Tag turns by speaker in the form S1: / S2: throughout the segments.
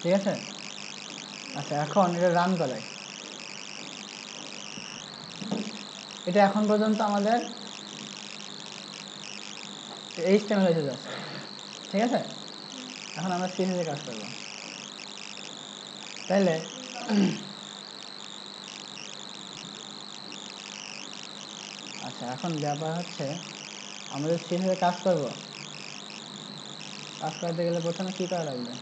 S1: ঠিক আছে। আচ্ছা এখন এটা রান করে, এটা এখন পর্যন্ত আমাদের HTML এসে যাচ্ছে, ঠিক আছে। এখন আমরা CSS এ কাজ করব। তাইলে আচ্ছা এখন ব্যাপার হচ্ছে আমাদের CSS এ কাজ করব, কাজ করতে গেলে প্রথমে কি করা লাগবে?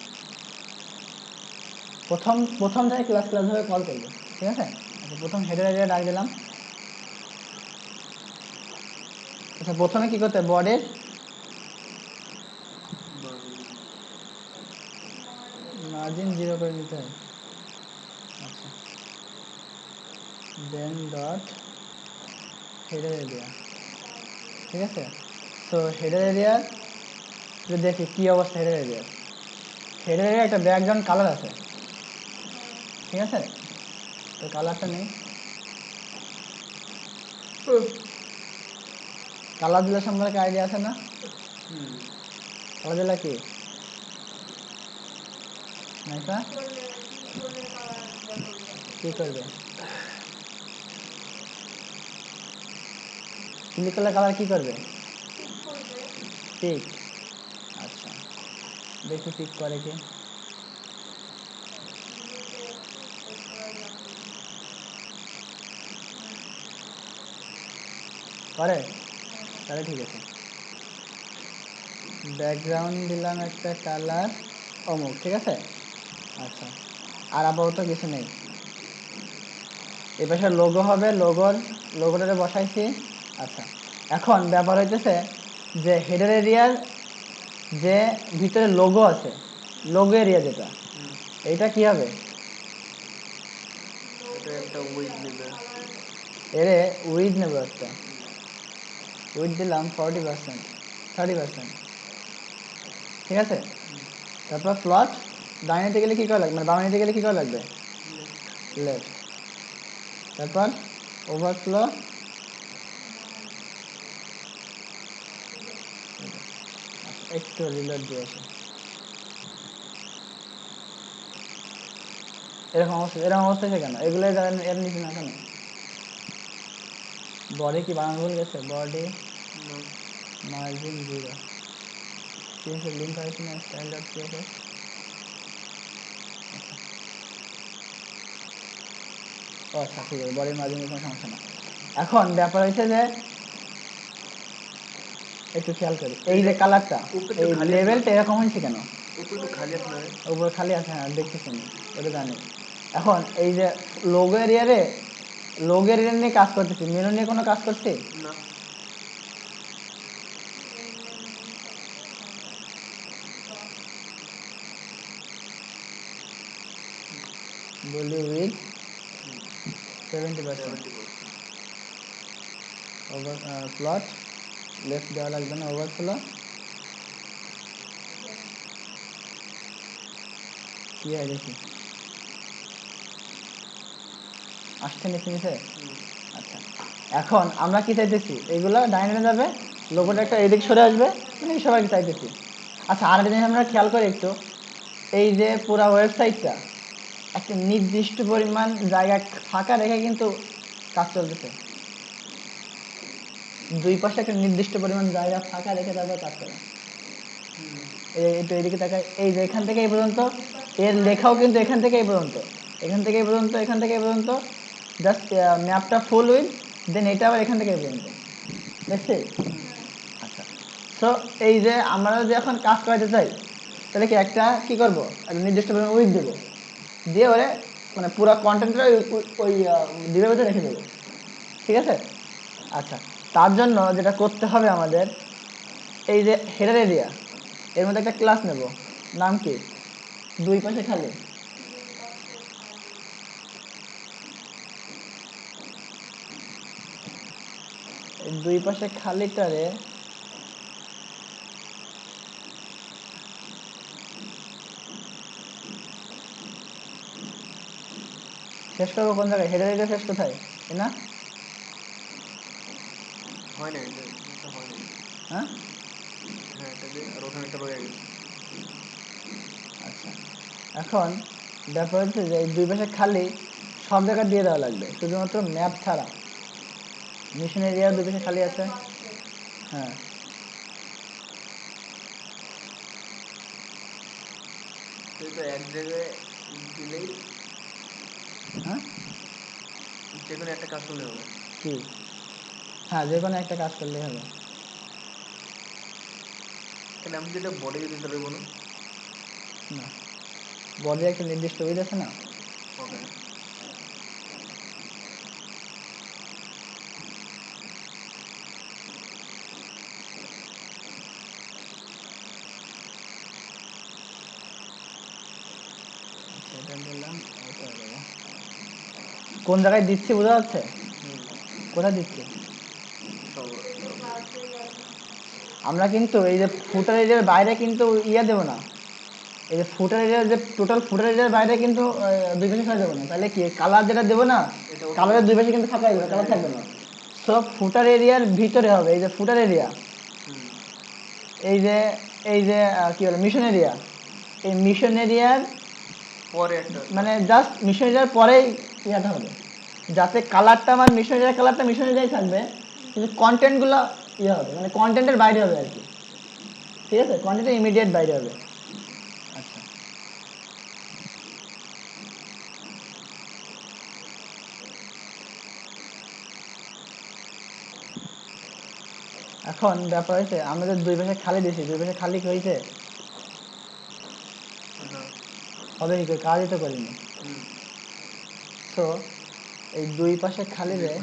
S1: প্রথম থেকে ক্লাস ভাবে কল করব, ঠিক আছে। আচ্ছা প্রথম হেডার এরিয়া ডাক দিলাম। আচ্ছা প্রথমে কি করতে হবে? বডির মার্জিন 0 করে নিতে হয়। আচ্ছা দেন ডট হেডার এরিয়া, ঠিক আছে। তো হেডার এরিয়ার দেখি কি অবস্থা। হেডার এরিয়া একটা ব্যাকগ্রাউন্ড কালার আছে, ঠিক আছে। তো কালারটা নেই, কালার দিলা সম্পর্কে আইডিয়া আছে না? কালার দিলা কি নাইকা কি করবে? ক্লিক করলে কালার কি করবে? পিক। আচ্ছা দেখি পিক করে কি করে। তাহলে ঠিক আছে, ব্যাকগ্রাউন্ড দিলাম একটা কালার অমুক, ঠিক আছে। আচ্ছা আর আপাতত কিছু নেই। এই পাশে লোগো হবে, লোগোটারে বসাইছি। আচ্ছা এখন ব্যাপার হইতেছে যে হেডার এরিয়ার যে ভিতরে লোগো আছে, লোগো এরিয়া যেটা, এইটা কি হবে?
S2: এটা একটা উইড নেবে,
S1: এরে উইড নেব একটা, উইড দিলাম 40%, 30%, ঠিক আছে। তারপর প্লট ডাইনেতে গেলে কি করা লাগবে, মানে বামে গেলে কি করা লাগবে? লেফট। তারপর ওভারফ্লো, একটু রিলোড দিয়ে আসি। এরকম অবস্থা কেন? এগুলো এর নিচে না কেন? বডি কি বানানো ভুল গেছে? বডি মার্জিন 0, CSS লিঙ্ক হয়েছে না স্টাইল ডট CSS। ও আচ্ছা ঠিক আছে, বডির মার্জিনের কোনো সমস্যা না। এখন ব্যাপার হয়েছে যে একটু খেয়াল করি এই যে কালারটা, এই লেভেলটা এরকম হয়েছে কেন?
S2: উপরে খালি আছে না?
S1: উপরে খালি আছে, হ্যাঁ দেখতেছি আমি, ওটা জানি। এখন এই যে লোগো এরিয়ারে, লোগো এরিয়া নিয়ে কাজ করতেছি, মেনু নিয়ে কোনো কাজ করছি
S2: না।
S1: বলি উইথ 70%, ওভার প্লট লেফট দেওয়া লাগবে না, ওভারফ্লো কি হয় দেখি আসছে নিচে নিচে। আচ্ছা এখন আমরা কি চাইতেছি? এইগুলো ডাইনে যাবে, লোগোটা একটা এদিক সরে আসবে, মানে সবাইকে চাইতেছি। আচ্ছা আর একটা জিনিস আমরা খেয়াল করি একটু, এই যে পুরো ওয়েবসাইটটা একটা নির্দিষ্ট পরিমাণ জায়গা ফাঁকা রেখে কিন্তু কাজ চলতেছে। দুই পাশে একটা নির্দিষ্ট পরিমাণ জায়গা ফাঁকা রেখে তারপর কাজ করে। একটু এদিকে তাকাই, এই যে এখান থেকে এই পর্যন্ত এর লেখাও কিন্তু এখান থেকে এই পর্যন্ত, এখান থেকে এই পর্যন্ত, এখান থেকে এই পর্যন্ত, জাস্ট ম্যাপটা ফুল উইথ, দেন এটা আবার এখান থেকে এই পর্যন্ত দেখছি। আচ্ছা সো এই যে আমরা যদি এখন কাজ করাতে চাই তাহলে কি একটা কি করব, একটা নির্দিষ্ট পরিমাণ উইথ দেবো, দিয়ে ওরে মানে পুরো কন্টেন্টটা ওই ডিবের মধ্যে রেখে দেবো, ঠিক আছে। আচ্ছা তার জন্য যেটা করতে হবে আমাদের, এই যে হেডার এরিয়া এর মধ্যে একটা ক্লাস নেব, নাম কি? দুই পাশে খালি, এই দুই পাশে খালিটারে শেষ করবো কোন জায়গায়? হেডার এরিয়া শেষ কোথায়? না
S2: হয় না, এটা হয় না।
S1: হ্যাঁ
S2: হ্যাঁ এটা দে, আর ওখানে একটা রয়ে গেছে।
S1: আচ্ছা এখন ব্যাপার হচ্ছে যে এই দুই পাশে খালি সব জায়গায় দিয়ে দেওয়া লাগবে, শুধুমাত্র ম্যাপ ছাড়া। মিশন এরিয়া দুই পাশে খালি আছে। হ্যাঁ,
S2: তো এক জায়গায় দিলেই
S1: হ্যাঁ
S2: যে কোনো একটা কাজ করলে হবে।
S1: কি? হ্যাঁ, যে কোনো একটা কাজ করলেই হবে।
S2: কেন আমি যেটা বডি দিতে পারবো না?
S1: না, বডির একটা নির্দিষ্ট উইথ আছে না?
S2: ওকে,
S1: এটা দিলাম, এটা দেবো। কোন জায়গায় দিচ্ছি বোঝা যাচ্ছে? কোথায় দিচ্ছি?
S2: সব সব
S1: আমরা কিন্তু এই যে ফুটার এরিয়ার বাইরে কিন্তু ইয়ে দেবো না। এই যে ফুটার এরিয়ার যে টোটাল ফুটার এরিয়ার বাইরে কিন্তু দুই পাশে খালি দেবো না। তাহলে কি কালার যেটা দেবো না, কালারের দুই পাশে কিন্তু ফাঁকা হয়ে যাবে, কালার থাকবে না। সব ফুটার এরিয়ার ভিতরে হবে। এই যে ফুটার এরিয়া, এই যে কি বলে মিশন এরিয়া, এই মিশন এরিয়ার
S2: পরে একটা
S1: মানে জাস্ট মিশন এরিয়ার পরেই ইয়াটা হবে, যাতে কালারটা আমার মিশন এরিয়ার কালারটা মিশন এরিয়াই থাকবে, কিন্তু কন্টেন্টগুলো ইয়ে হবে, মানে কন্টেন্টের বাইরে হবে আর কি। ঠিক আছে, কন্টেন্টের ইমিডিয়েট বাইরে হবে। আচ্ছা, এখন ব্যাপার হয়েছে আমাদের দুই পাশে খালি দিয়েছি, দুই পাশে খালি কি হয়েছে?
S2: না,
S1: হবে কি করে? কাজই তো করিনি। তো এই দুই পাশে খালি রে,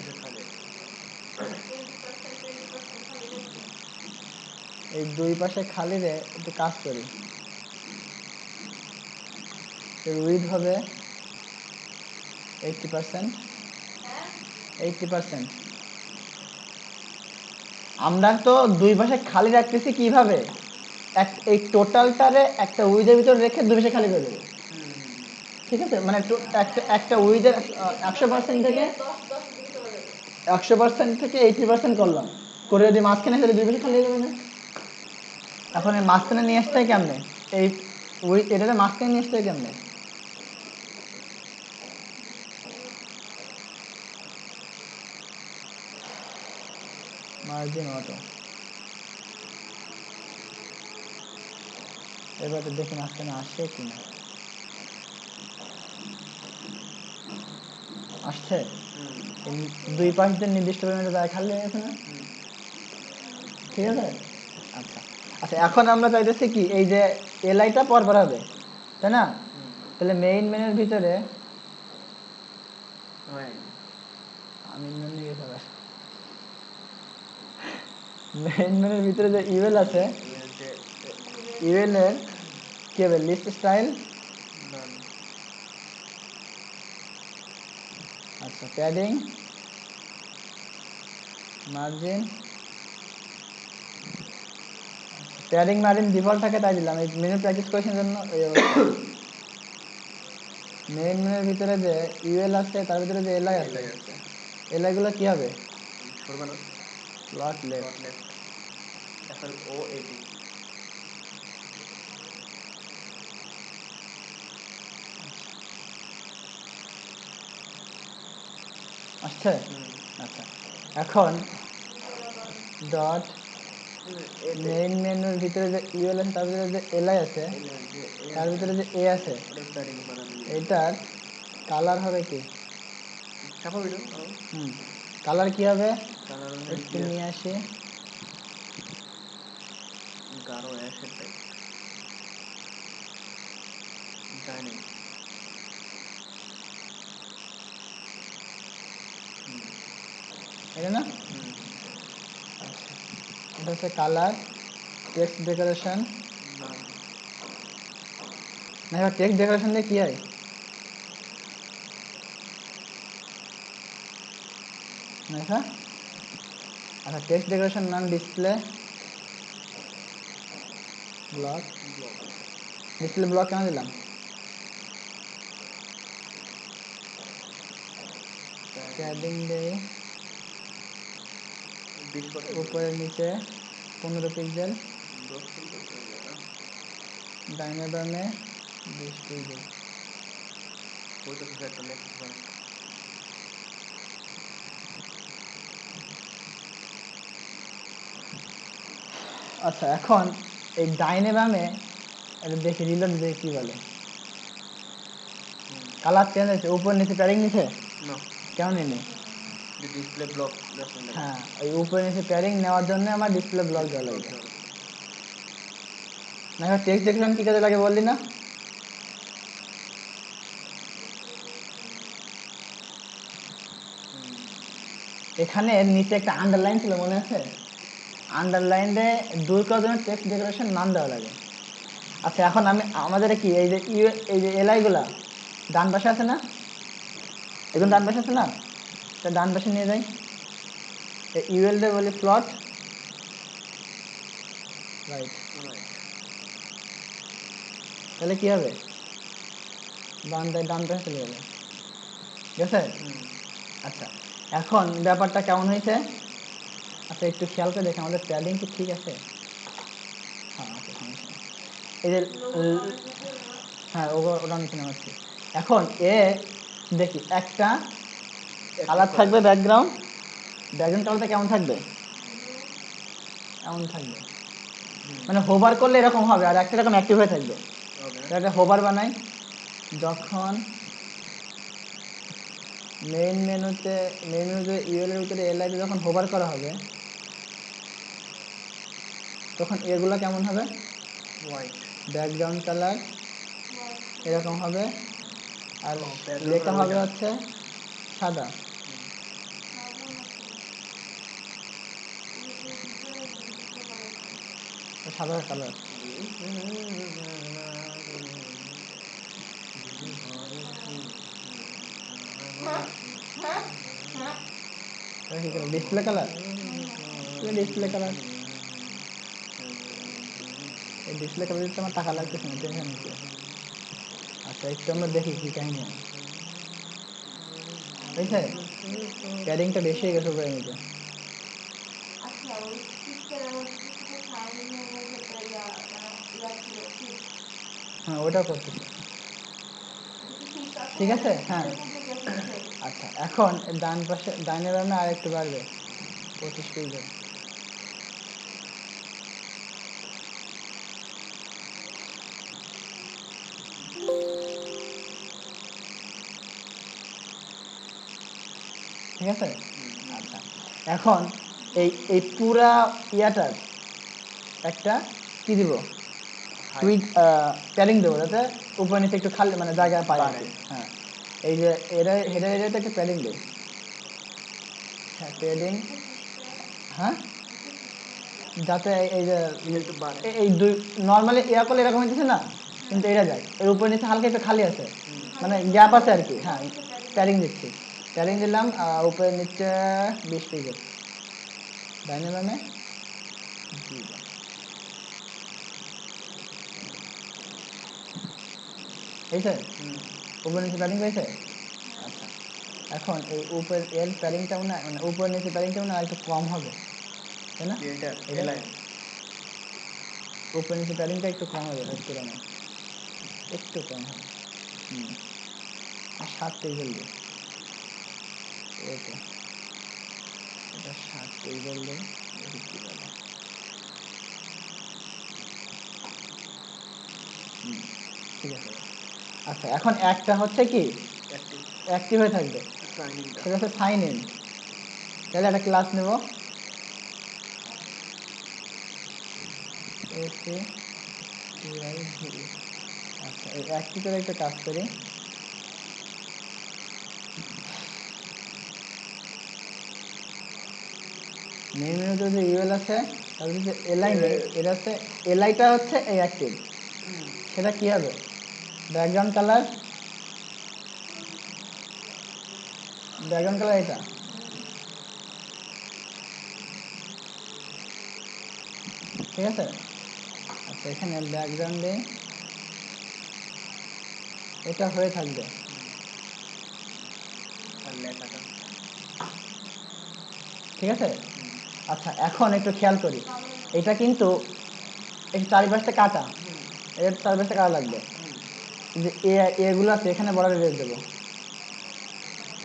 S1: এই দুই পাশে খালি রে একটু কাজ করি। এর উইথ হবে 80%। 80%। আমরা তো দুই পাশে খালি রাখতেছি কিভাবে? এই টোটালটারে একটা উইথের ভিতর রেখে দুই পাশে খালি করে দেবো। ঠিক আছে, মানে একটা উইথের 100% থেকে 80% করলাম, করে যদি মাঝখানে ফেলে দুই পাশে খালি হয়ে যাবে না? এখন এই মাঝখানে নিয়ে আসতে হয় কেমনে? এই উইথ এটাতে মাঝখানে নিয়ে আসতে হয় কেমনে? Margin auto. এবার তো দেখি মাঝখানে আসে কিনা। আসছে। দুই পাশ দিয়ে নির্দিষ্ট পরিমাণে জায়গা খালি হয়ে গেছে না? ঠিক আছে, আচ্ছা আচ্ছা। এখন আমরা চাইতেছি কি এই যে এলআইটা পরপর হবে, তাই না? তাহলে মেইন মেনুর ভিতরে আমি মেনু গেছে আবার। মেইন মেনুর ভিতরে যে ইমেল আছে, ইমেলের কি হবে? List style. আচ্ছা, padding, margin. Padding margin default থাকে তাই দিলাম। এই মেনু প্র্যাকটিস করার জন্য এই অবস্থা। মেইন মেনুর ভিতরে যে ইউএল আছে তার ভিতরে যে এলআই আছে, এলআই গুলো কি হবে?
S2: সরবে না,
S1: লট লেফট।
S2: FLOAT।
S1: আসছে। আচ্ছা, এখন ডট মেইন মেনুর ভিতরে যে ইউএল আছে তার ভিতরে যে এলআই আছে তার ভিতরে যে এ আছে, এটার কালার হবে কি?
S2: চাপাবি না?
S1: কালার কি হবে?
S2: কালার
S1: একটু নিয়ে আসি।
S2: গাঢ় অ্যাশের টাইপ, যায় নাই।
S1: এটা না? এটা হচ্ছে কালার। টেক্সট ডেকোরেশন না, এবার টেক্সট ডেকোরেশন দিয়ে কি হয়? না, আচ্ছা, টেক্সট ডেকোরেশন নাম ডিসপ্লে ব্লক। ডিসপ্লে ব্লক কেন দিলাম? প্যাডিং দেই উপরে নিচে 15 পিক্সেল, ডাইনে বামে 20 পেজের।
S2: ওই তো কিছু একটা লেখ, কিছু একটা।
S1: আচ্ছা এখন এই ডাইনে বামে এটা দেখি রিলোড দিয়ে কি বলে। কালার চেঞ্জ হয়েছে, উপর নিচে প্যারিং নিছে
S2: না,
S1: কেমন নেই?
S2: যে ডিসপ্লে ব্লক দেখুন দেখা
S1: হ্যাঁ, ওই উপর নিচে প্যারিং নেওয়ার জন্য আমার ডিসপ্লে ব্লক দেওয়া
S2: ব্লক
S1: লাগবে।
S2: দেওয়া লাগবে।
S1: না টেক্সট ডেকোরেশন কি কাজে লাগে বললি না? এখানে নিচে একটা আন্ডারলাইন ছিল মনে আছে? আন্ডারলাইনে দূর করার জন্য টেক্সট ডেকোরেশন নাম দেওয়া লাগে। আচ্ছা এখন আমি আমাদের কি এই যে এই যে এলআই গুলা ডান পাশে আছে না? একদম ডান পাশে আছে না? এটা ডান পাশে নিয়ে যাই। ইউএল রে বলি প্লট রাইট।
S2: রাইট।
S1: তাহলে কি হবে? ডান পাশে চলে যাবে, ঠিক আছে? আচ্ছা এখন ব্যাপারটা কেমন হয়েছে? আচ্ছা একটু খেয়াল করে দেখি আমাদের প্যাডিং কি ঠিক আছে? হ্যাঁ আছে, সমস্যা নেই। এই যে হ্যাঁ ওটা নিচে নামাচ্ছি। এখন এ দেখি একটা কালার থাকবে, ব্যাকগ্রাউন্ড কালারটা কেমন থাকবে? এমন থাকবে, মানে হোভার করলে এরকম হবে আর একটা এরকম অ্যাক্টিভ হয়ে থাকবে। একটা হোভার বানাই, যখন মেইন মেনুতে ইউএল এর ভিতরে এলআই যখন হোভার করা হবে তখন এগুলো কেমন হবে?
S2: হোয়াইট।
S1: ব্যাকগ্রাউন্ড কালার এরকম হবে আর
S2: background
S1: লেখা
S2: color
S1: হবে
S2: ওইটা।
S1: হচ্ছে সাদা। সাদা colour. Display colour, display colour, এই ডিসপ্লে কালার দিতে আমার টাকা লাগতেছে না, টেনশন হচ্ছে। আচ্ছা একটু আমরা দেখি কি কাহিনী হয়। হয়েছে? প্যাডিংটা বেশি হয়ে গেছে উপরে নিচে।
S3: আচ্ছা ওই পিকচারের মধ্যে তো শুধু সাইন ইনের ভেতরে মানে ছিল ঠিক।
S1: হ্যাঁ ওটাও করতেছে।
S3: এটা কি ঠিক আছে?
S1: ঠিক আছে, হ্যাঁ।
S3: পিকচারের মধ্যে যা হচ্ছে।
S1: আচ্ছা এখন ডান পাশে ডাইনে বামে আর একটু বাড়বে 25 পেজের। ঠিক আছে? আচ্ছা এখন এই এই পুরা ইয়াটার একটা কি দিব? টুইক প্যাডিং দেবো যাতে উপর নিচে একটু খালি মানে জায়গা পায় আর কি। হ্যাঁ এই যে হেডার এরিয়াতে একটা প্যাডিং দেই। হ্যাঁ প্যাডিং, হ্যাঁ যাতে এই যে এই দুই নর্মালি ইয়া করলে এরকম হইতেছে না, কিন্তু এটা যায় এর উপর নিচে হালকা একটু খালি আছে, মানে গ্যাপ আছে আর কি। হ্যাঁ প্যাডিং দিচ্ছি, প্যাডিং দিলাম উপরে নিচে 20 পেজের ডাইনে বামে হয়েছে? উপর নিচে প্যাডিং হয়েছে? আচ্ছা এখন এই উপর এর প্যাডিংটা মানে উপর নিচে প্যাডিংটা আর একটু কম হবে, তাই না? উপর নিচে প্যাডিংটা একটু কম হবে তুলনায়, একটু কম হবে। 7 পেজের দিই, ওকে এটা 7 পেজের দিই, দেখি কি বলে। ঠিক আছে। আচ্ছা এখন একটা হচ্ছে কি অ্যাক্টিভ হয়ে থাকবে, সেটা হচ্ছে সাইন ইন। তাহলে একটা ক্লাস নেব এসি টিআইভি। আচ্ছা এই অ্যাক্টিভের একটা কাজ করি। মেইন মেনুতে যে ইউএল আছে তার যে এলআই নেই, এটা হচ্ছে এলআইটা হচ্ছে এই অ্যাক্টিভ, সেটা কি হবে? ব্যাকগ্রাউন্ড কালার, ব্যাকগ্রাউন্ড কালার এটা। ঠিক আছে? আচ্ছা এখানে ব্যাকগ্রাউন্ডে এটা হয়ে থাকবে
S2: আর লেখাটা
S1: ঠিক আছে। আচ্ছা এখন একটু খেয়াল করি, এটা কিন্তু এই চারিপাশটা কাটা, এর চারিপাশটা কাটা লাগবে। যে এগুলো আছে এখানে বর্ডার রেডিয়াস দেবো।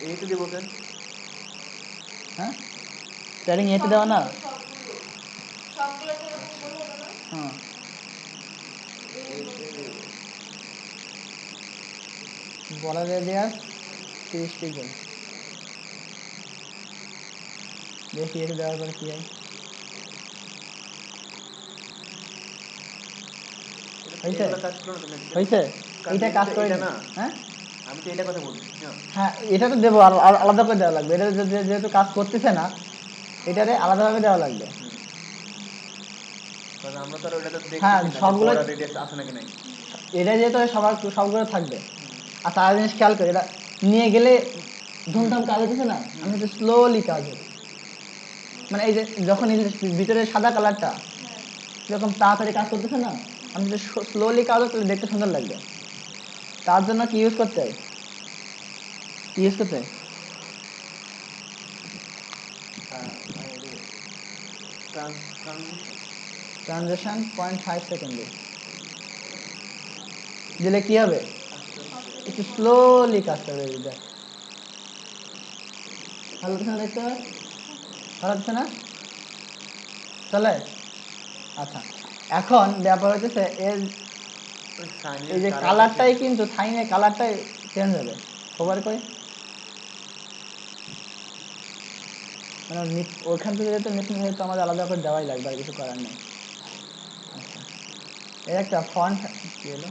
S2: এইটা দিব কেন?
S1: হ্যাঁ, স্টার্টিং এতে দেওয়া না?
S3: সবগুলোতে এরকম করে হলো না?
S1: হ্যাঁ,
S2: এইটা দিব।
S1: Border radius 30 pixel. দেখি এতে দেওয়ার পরে কি হয়। হয়েছে?
S2: এগুলো কাজ করো না তুমি।
S1: হয়েছে?
S2: কারণ
S1: এইটা কাজ করে
S2: এটা
S1: না?
S2: না,
S1: হ্যাঁ,
S2: আমি তো এটা কথা বলছি না।
S1: হ্যাঁ, এটা তো দেবো, আলাদা করে দেওয়া লাগবে। এটা যেহেতু কাজ করতেছে না, এটারে আলাদাভাবে দেওয়া লাগবে।
S2: কারণ আমরা তো আর ওটা তো
S1: হ্যাঁ,
S2: দেখতেছি না যে
S1: সবগুলো
S2: বর্ডার রেডিয়াস আছে নাকি নাই।
S1: এটা যেহেতু সবগুলো থাকবে। আচ্ছা, আর জিনিস খেয়াল করি, এটা নিয়ে গেলে ধুমধাম কাজ হতেছে না, আমি একটু স্লোলি কাজ হবে। মানে এই যে যখন এই যে ভিতরে সাদা কালারটা
S3: হ্যাঁ।
S1: যখন তাড়াতাড়ি কাজ করতেছে না, আমি যদি স্লোলি কাজ হয় তাহলে দেখতে সুন্দর লাগবে। তার জন্য কি ইউজ করতে হয়? কি ইউজ করতে হয়?
S2: ট্রানজিশন।
S1: ট্রানজিশন 0.5 সেকেন্ডে দিলে কি হবে?
S2: আস্তে আস্তে।
S1: একটু স্লোলি কাজ করবে। দেখ, ভালো হচ্ছে না দেখতে? ভালো হচ্ছে না? চলে? আচ্ছা, এখন ব্যাপার হচ্ছে এর
S2: ওই সাইনের
S1: এই যে
S2: কালারটা
S1: কালারটাই
S2: চেঞ্জ
S1: কিন্তু থাইনের কালারটাই চেঞ্জ হবে। কভার করে মানে ওখান থেকে যেহেতু নিচ্ছেন সেহেতু আমাদের আলাদা করে দেওয়াই লাগবে, আর কিছু করার নেই। আচ্ছা, এর একটা ফন্ট কি হলো?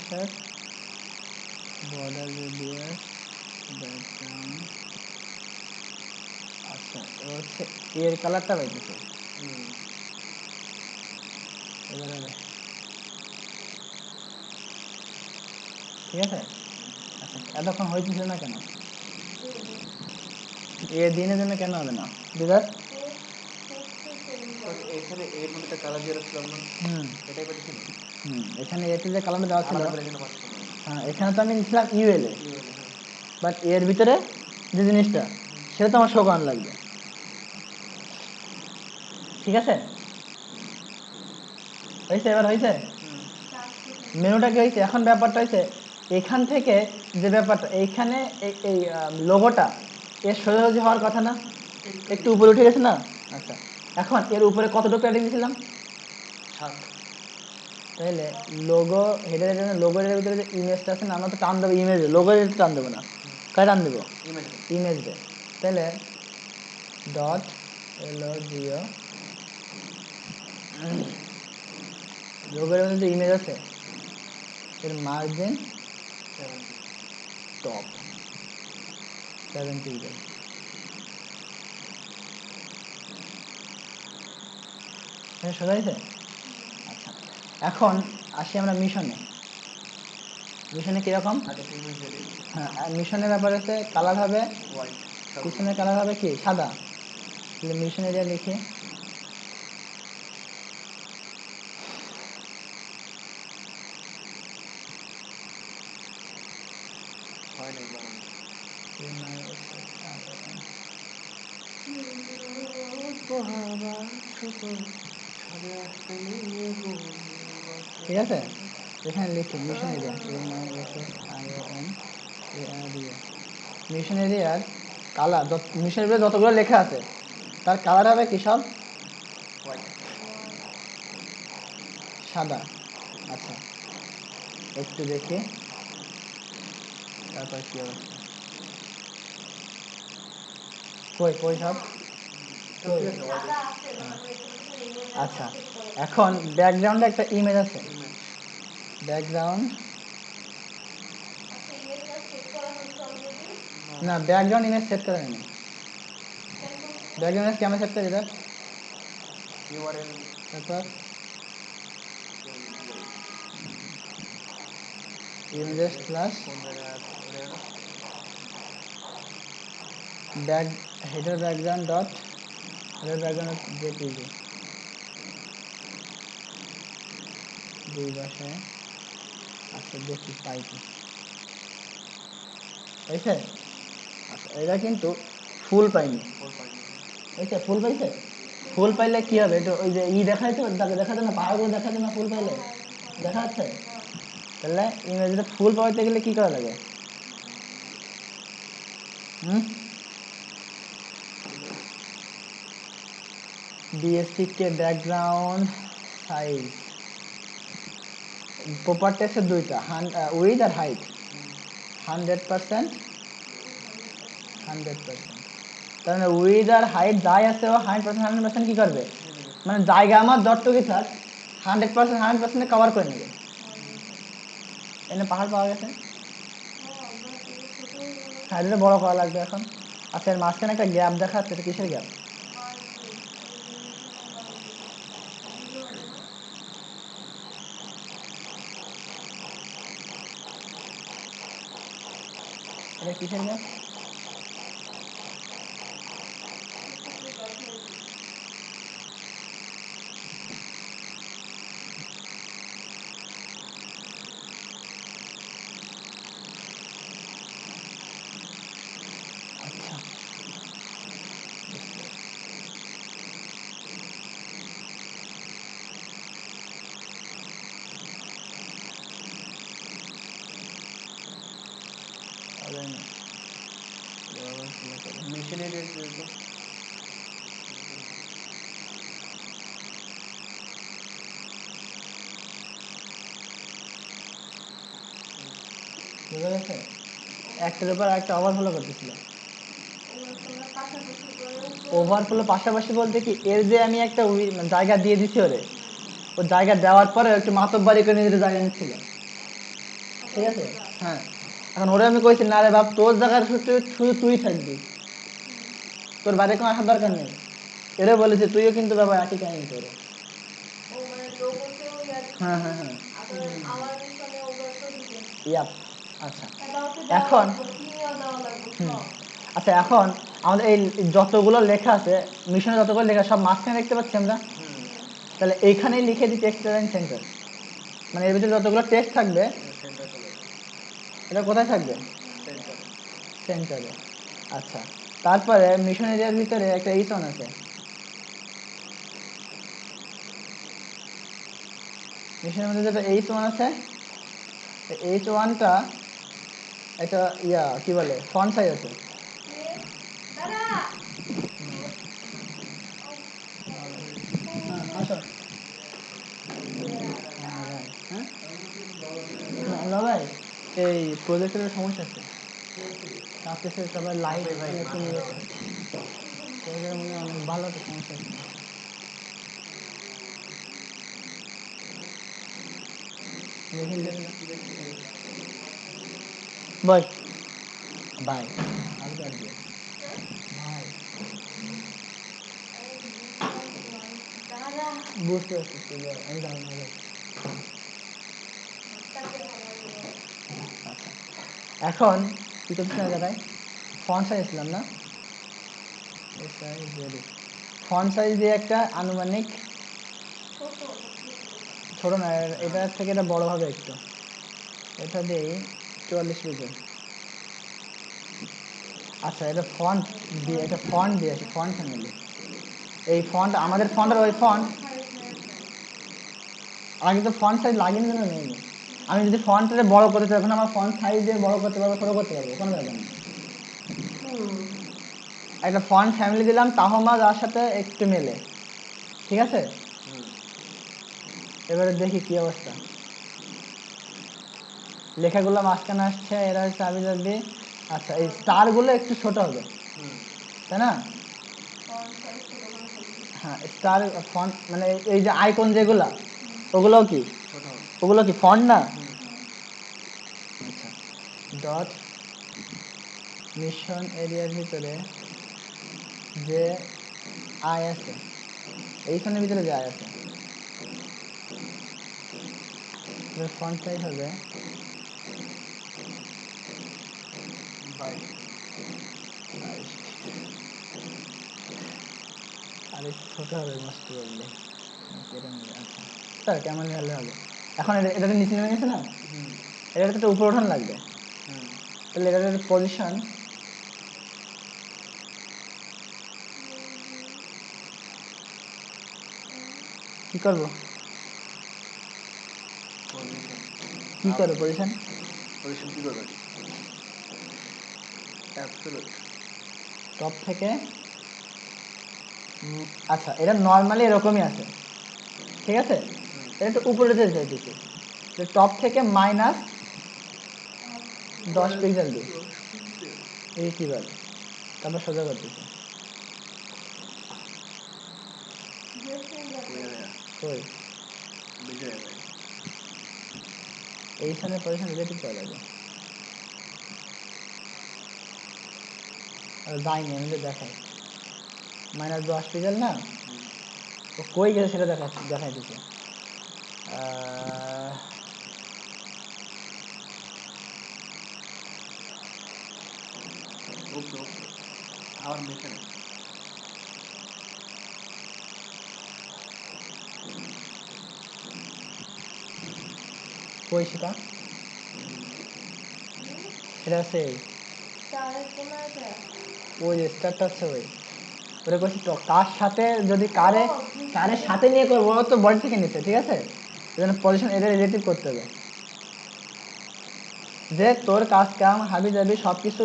S1: Sir, border radius, background. আচ্ছা, এবার হচ্ছে এর কালারটা পাইতেছে। এবার হবে, ঠিক আছে? আচ্ছা, এতক্ষণ হইতেছিল না কেন? এর দিনের জন্য কেন হবে না দিদার?
S2: এখানে এর মধ্যে একটা কালার দিয়ে রাখছিলাম না, এটাই পাচ্ছি না।
S1: এখানে এতে যে কালারটা দেওয়া ছিল,
S2: আলাদা করে এখানে পাচ্ছি না।
S1: হ্যাঁ, এখানে তো আমি দিচ্ছিলাম ইউএল এ,
S2: UL, হ্যাঁ।
S1: বাট এর ভিতরে যে জিনিসটা সেটা তো আমার শো করানো লাগবে, ঠিক আছে? হয়েছে? এবার হয়েছে? মেনুটা কি হয়েছে? এখন ব্যাপারটা হয়েছে এখান থেকে যে ব্যাপারটা এইখানে এই লোগোটা এর সোজাসুজি হওয়ার কথা না, একটু উপরে উঠে গেছে না? আচ্ছা, এখন এর উপরে কতটুকু প্যাডিং দিয়েছিলাম?
S2: 7।
S1: তাহলে লোগো হেডারের জন্য লোগোর ভিতরে যে ইমেজটা আছে না, আমরা তো টান দেবো ইমেজে, লোগোর টান দেবো না। কায় টান দেবো? ইমেজ দে। তাহলে ডট LOGO, লোগোর মধ্যে যে ইমেজ আছে এর মার্জিন টপ 7 পিক্সেল। সোজা হয়েছে? আচ্ছা, এখন আসি আমরা মিশনে। মিশনে কিরকম? হ্যাঁ, মিশনের ব্যাপার হচ্ছে কালার হবে
S2: হোয়াইট,
S1: পিছনের কালার হবে কি সাদা। তাহলে মিশন এরিয়া লিখি,
S2: হয় নাই বানানো।
S1: ঠিক আছে? এখানে লিখি mission area MISSION AREA। Mission এরিয়ার কালার, মিশন এরিয়া যতগুলো লেখা আছে তার কালার হবে কি সব?
S2: হোয়াইট,
S1: সাদা। আচ্ছা, একটু দেখি তারপর কি অবস্থা। কই কই সব কই?
S2: ঠিক আছে
S3: সাদা আছে মানে এখানে কিছু ইমেজ
S1: আচ্ছা
S3: সেট করা
S1: এখন ব্যাকগ্রাউন্ডে একটা ইমেজ আছে
S2: ইমেজ
S1: ব্যাকগ্রাউন্ড
S3: আচ্ছা ইমেজটা সেট করা হয়েছে অলরেডি
S1: না ব্যাকগ্রাউন্ড ইমেজ সেট করা হয়নি
S3: সেট করতে
S1: ব্যাকগ্রাউন্ড ইমেজ কেমন সেট করে দেখ
S2: ইউআরএল
S1: তারপর
S2: ইয়ে
S1: ইমেজেস প্লাস
S2: কোন জায়গায় আছে ওই জায়গাটা
S1: back header background dot header background JPG দুই ভাষায় আচ্ছা দেখি পাই কি পাইছে আচ্ছা এটা কিন্তু ফুল পাইনি
S2: ফোর পাইনি
S1: পাইছে ফুল পাইছে ফুল পাইলে কি হবে একটু ওই যে দেখা যাচ্ছে তাকে দেখা যায় না পাহাড়গুলো দেখা যায় না ফুল পাইলে দেখা যাচ্ছে তাহলে ইংরেজিতে ফুল পাইতে গেলে কি করা লাগে হুম বিএসসি ব্যাকগ্রাউন্ড সাইজ প্রপার টেক্সটের দুইটা উইথ আর হাইট 100% 100% তার মানে উইথ আর হাইট যাই আছে ও 100% কি করবে মানে জায়গা আমার যতটুকু থাক 100% কভার করে নেবে এনে পাহাড় পাওয়া গেছে হ্যাঁ এটা বড় করা লাগবে এখন আচ্ছা এর মাঝখানে একটা গ্যাপ দেখা যাচ্ছে এটা কিসের গ্যাপ এটা কিসের গ্যাপ আচ্ছা
S2: মেশিন এরিয়া তো
S1: বুঝা গেছে একটার উপর একটা ওভারফ্লো করতেছিল ওভারফ্লো পাশাপাশি বলতে কি এর যে আমি একটা জায়গা দিয়ে দিছি ওরে ও জায়গা দেওয়ার পরে একটু মাতব্বারি করে নিজের জায়গা নিচ্ছিল ঠিক আছে হ্যাঁ এখন ওরে আমি কইছি না রে বাপ তোর জায়গার শুধু তুই থাকবি তোর বাইরে কোনো আসার দরকার নেই এরে বলেছে তুইও কিন্তু বাবা একই কাহিনী তোর হ্যাঁ হ্যাঁ হ্যাঁ ইয়াপ আচ্ছা এখন আচ্ছা এখন আমাদের এই যতগুলো লেখা আছে মিশনে যতগুলো লেখা সব মাঝখানে দেখতে পাচ্ছি আমরা তাহলে এইখানেই লিখে দিই টেক্সট অ্যালাইন সেন্টার মানে এর ভিতরে যতগুলো টেক্সট থাকবে
S2: সেন্টার চলে
S1: এটা কোথায় থাকবে
S2: সেন্টার
S1: সেন্টারে আচ্ছা তারপরে মিশন এরিয়ার ভিতরে একটা এইচন আছে মিশনের মধ্যে যেটা এইচ1 আছে এইচ1টা একটা কি বলে ফন্ট সাইজ আছে আসো হ্যাঁ ভাই এই প্রজেক্টের সমস্যা আছে কাছে সবাই লাইট কমে গেছে প্রজেক্টের মধ্যে অনেক ভালো একটা সমস্যা আছে বল বাই আমি আর দিয়ে ভাই বুঝতে পারছি তুই বল আমি জানি না ভাই আচ্ছা এখন কি করছিস না জায়গায় ফন্ট সাইজ ছিলাম না ফন্ট সাইজ দিয়ে একটা আনুমানিক ছোট না এটার থেকে এটা বড় হবে একটু এটা দিই 44 পিক্সেল আচ্ছা এটা ফন্ট দিয়ে এটা ফন্ট দিয়ে আছে ফন্ট ফ্যামিলি এই ফন্ট আমাদের ফন্টের ওই ফন্ট আগে তো ফন্ট সাইজ লাগিয়ে জন্য নেই আমি যদি ফন্টটা বড় করতে চাই এখন আমার ফন্ট সাইজ দিয়ে বড় করতে পারবো ছোট করতে পারবো কোনো ব্যাপার না একটা ফন্ট ফ্যামিলি দিলাম তাহমা যার সাথে একটু মেলে ঠিক আছে এবারে দেখি কি অবস্থা লেখাগুলো মাঝখানে আসছে এরা হচ্ছে আবি যাবি আচ্ছা এই স্টারগুলো একটু ছোট হবে তাই না?
S3: ফন্ট সাইজ ছোট করে ফেলবি।
S1: হ্যাঁ, স্টার ফন্ট মানে এই যে আইকন যেগুলা ওগুলোও কি
S2: ছোট হবে।
S1: ওগুলো কি ফন্ট না?
S2: হুম।
S1: আচ্ছা, ডট মিশন এরিয়ার ভিতরে যে আয় আছে, এইখানের ভিতরে যে আয় আছে এটার ফন্ট সাইজ হবে
S2: 22।
S1: আর একটু ছোট হবে মোস্ট প্রবাবলি, কেটে নেবে। আচ্ছা স্যার কেমন হলে হবে? এখন এটাতে নিচে নেমে গেছে না,
S2: হুম।
S1: এটাতে একটা উপর ওঠান লাগবে।
S2: হুম।
S1: তাহলে এটার পজিশন কি করব?
S2: পজিশন
S1: কি করব পজিশন?
S2: পজিশন কি করবেন? অ্যাবসলিউট
S1: টপ থেকে আচ্ছা এটা নর্মালি এরকমই আছে, ঠিক আছে? এটা একটু উপরে যেতে চাইতেছি, টপ থেকে মাইনাস 10 পিক্সেল দিই, এই কি বলে, তারপর সোজা করতেছি। কই
S2: বেশি হয়ে যায়।
S1: এইখানে পজিশন রিলেটিভ করা লাগে, আর যাইনি আমি যে দেখাই মাইনাস 10 পিক্সেল না, ও কই গেছে সেটা দেখাইতেছে।
S2: উপরে উপরে আমার মেশিনে
S1: কই সেটা? সেটা আছে
S3: স্টারের কোনাটা।
S1: ওই যে স্টারটা আছে, ওই ওটা করছি তো কার সাথে, যদি কারের সাথে নিয়ে করবো তো বডি থেকে নিতে, ঠিক আছে? এজন্য পজিশন এটা রিলেটিভ করতে হবে, যে তোর কাজ কাম হাবি জাবি সবকিছু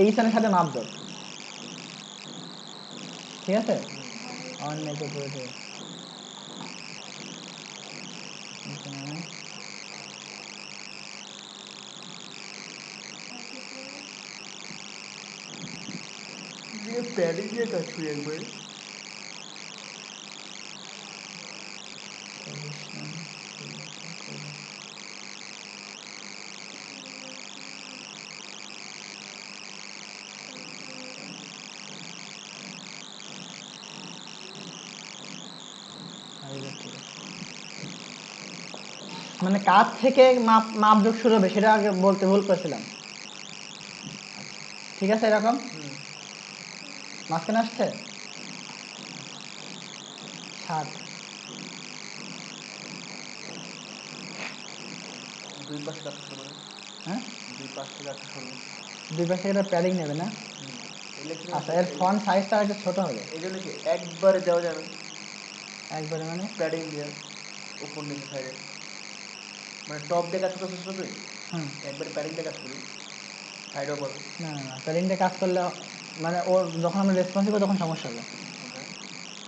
S1: এইখানের সাথে মাপ দাও, ঠিক আছে? অনেক উপরে থেকে নিচে নামে
S2: দিয়ে প্যাডিং দিয়ে কাজ করি একবার।
S1: পজিশন করবো। মানে কার থেকে মাপযোগ শুরু হবে সেটা আগে বলতে ভুল করছিলাম। ঠিক আছে এরকম মাঝখানে আসছে 7,
S2: দুই পাশে কাটতে শুরু করে।
S1: হ্যাঁ
S2: দুই পাশ থেকে কাটতে শুরু করে।
S1: দুই পাশ থেকে একটা প্যাডিং নেবে না? আচ্ছা এর ফন্ট সাইজটা একটু ছোট হবে।
S2: এই জন্য কি একবারে দেওয়া যাবে
S1: একবারে মানে
S2: প্যাডিং দিয়ে উপর নিচে সাইডে, মানে টপ দিয়ে কাজ করতে শুরু তুই একবারে প্যাডিং দিয়ে কাজ করি সাইডেও পাবে।
S1: না না না প্যাডিং দিয়ে কাজ করলে মানে ওর যখন আমরা রেসপন্সিভ তখন সমস্যা হবে।
S2: ওকে